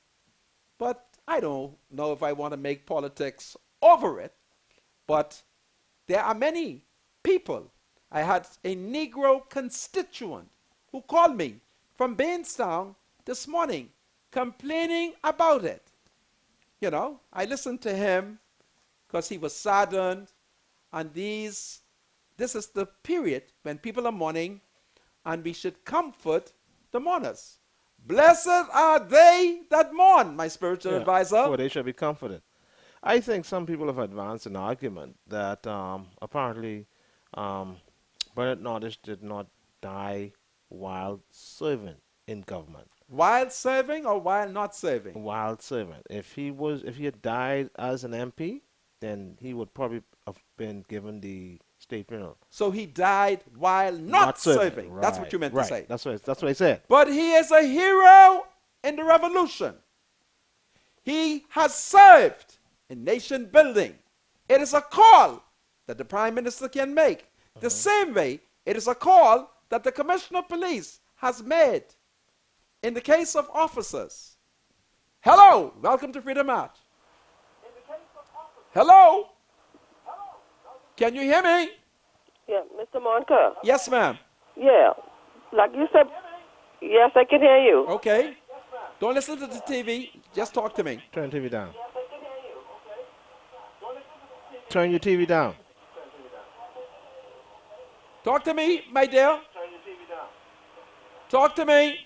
But I don't know if I want to make politics over it. But there are many people. I had a Negro constituent who called me from Bainstown this morning complaining about it. You know, I listened to him because he was saddened. And this is the period when people are mourning, and we should comfort the mourners. Blessed are they that mourn, my spiritual advisor. For they shall be comforted. I think some people have advanced an argument that apparently Bernard Nottage did not die while serving in government. While serving or while not serving? While serving. If he had died as an MP, then he would probably have been given the state funeral. So he died while not serving. Right. That's what you meant to say. That's what I said. But he is a hero in the revolution. He has served in nation building. It is a call that the Prime Minister can make. The same way it is a call that the Commissioner of Police has made in the case of officers. Hello, welcome to Freedom March. Hello? Can you hear me? Yeah, Mr. Monka. Yes, ma'am. Yeah, like you said, yes, I can hear you. Okay. Don't listen to the TV. Just talk to me. Turn the TV down. Turn your TV down. Talk to me, my dear. Talk to me.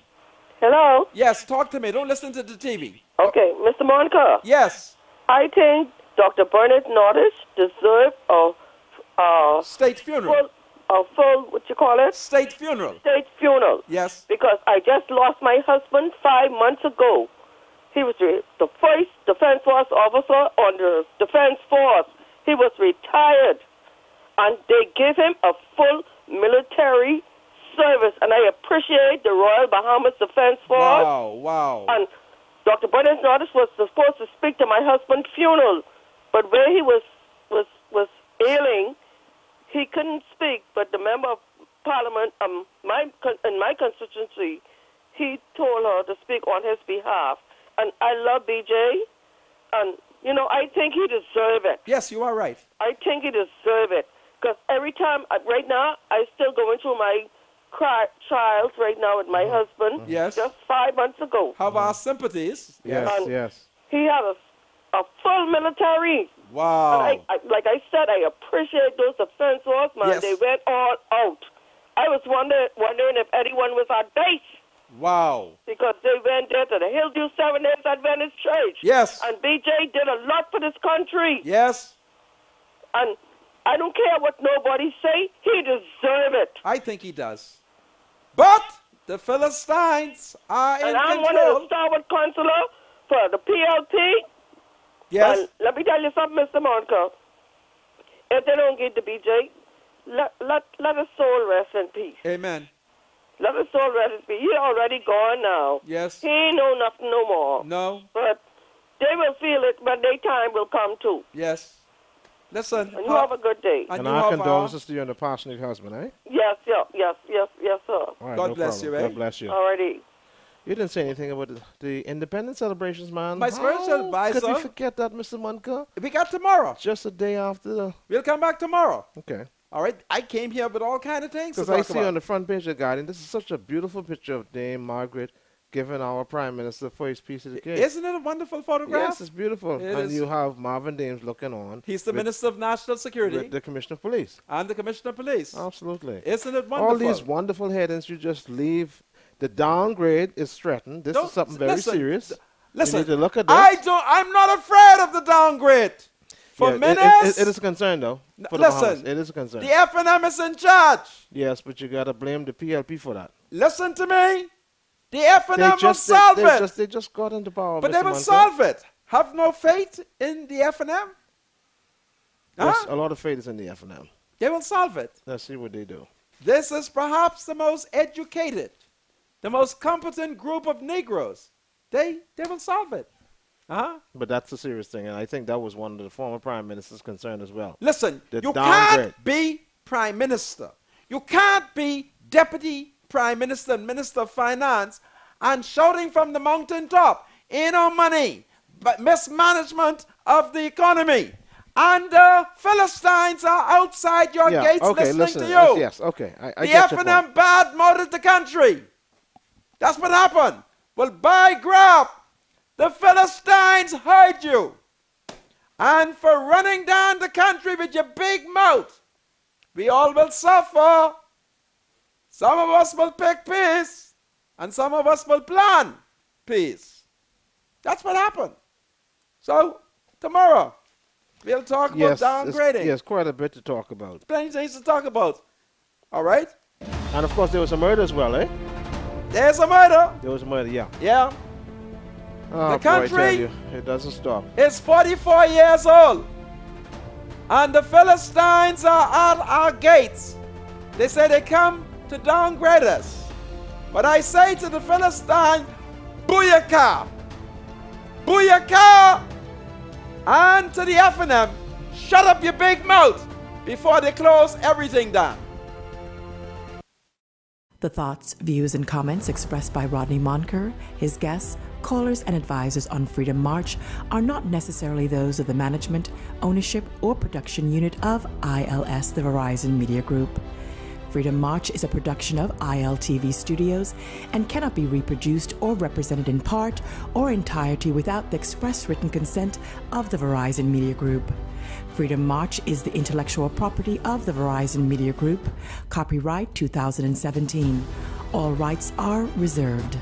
Hello? Yes, talk to me. Don't listen to the TV. Okay, Mr. Monka. Yes. I think Dr. Bernard Nottage deserved a state funeral. Full, what you call it? State funeral. State funeral. Yes. Because I just lost my husband 5 months ago. He was the first Defense Force officer on the Defense Force. He was retired. And they gave him a full military service. And I appreciate the Royal Bahamas Defense Force. Wow. And Dr. Bernard Nottage was supposed to speak to my husband's funeral. But where he was ailing, he couldn't speak. But the member of Parliament in my constituency, he told her to speak on his behalf. And I love BJ. And, you know, I think he deserves it. Yes, you are right. I think he deserves it. Because every time, right now, I'm still going through my trials right now with my husband. Yes. Just 5 months ago. Have our sympathies. Yes. He had a full military. Wow. And like I said, I appreciate those defense force, man. Yes. They went all out. I was wondering if anyone was at base. Wow. Because they went there to the Hillview Seventh-day Adventist Church. Yes. And BJ did a lot for this country. Yes. And I don't care what nobody say. He deserves it. I think he does. But the Philistines are in control. And I'm one of the starboard counselor for the PLP. Yes. And let me tell you something, Mr. Monka. If they don't get the BJ, let his soul rest in peace. Amen. Let his soul rest in peace. He already gone now. Yes. He ain't know nothing no more. No. But they will feel it when their time will come too. Yes. Listen. And you have a good day. And our condolences to you and the passionate husband, eh? Yes, sir. All right, God no bless problem. you, eh? God bless you. Alrighty. You didn't say anything about the independence celebrations, man. My spiritual advisor. Could we forget that, Mr. Munka? We got tomorrow. Just a day after. We'll come back tomorrow. Okay. All right. I came here with all kind of things. Because I see on the front page of the Guardian, this is such a beautiful picture of Dame Margaret giving our Prime Minister for his piece of the cake. Isn't it a wonderful photograph? Yes, it's beautiful. And you have Marvin Dames looking on. He's the Minister of National Security. With the Commissioner of Police. And the Commissioner of Police. Absolutely. Isn't it wonderful? All these wonderful headings you just leave The downgrade is threatened. This is something very serious. Listen, we need to look at this. I'm not afraid of the downgrade. For minutes, it is a concern, though. For listen, it is a concern. The FNM is in charge. Yes, but you got to blame the PLP for that. Listen to me. The FNM will solve it. They just got into power. But they will solve it. Have no faith in the FNM? Yes, a lot of faith is in the FNM. They will solve it. Let's see what they do. This is perhaps the most educated, the most competent group of Negroes. They will solve it. But that's a serious thing, and I think that was one of the former prime minister's concern as well. Listen, you can't be prime minister. You can't be deputy prime minister and minister of finance and shouting from the mountaintop, ain't no money, but mismanagement of the economy. And the Philistines are outside your gates listening to you. Yes, okay. I the get your FNM point. bad-mouthed the country. That's what happened. Well, by grab, the Philistines heard you. And for running down the country with your big mouth, we all will suffer. Some of us will pick peace, and some of us will plan peace. That's what happened. So, tomorrow, we'll talk about downgrading. Yes, quite a bit to talk about. Plenty of things to talk about. All right? And, of course, there was a murder as well, eh? There's a murder. There was a murder, yeah. Yeah. Oh, the country, boy, I tell you, it doesn't stop. Is 44 years old. And the Philistines are at our gates. They say they come to downgrade us. But I say to the Philistine, booyakah! Booyakah! And to the FNM, shut up your big mouth before they close everything down. The thoughts, views, and comments expressed by Rodney Monker, his guests, callers, and advisors on Freedom March are not necessarily those of the management, ownership, or production unit of ILS, the Verizon Media Group. Freedom March is a production of ILTV Studios and cannot be reproduced or represented in part or entirety without the express written consent of the Verizon Media Group. Freedom March is the intellectual property of the Verizon Media Group. Copyright 2017. All rights are reserved.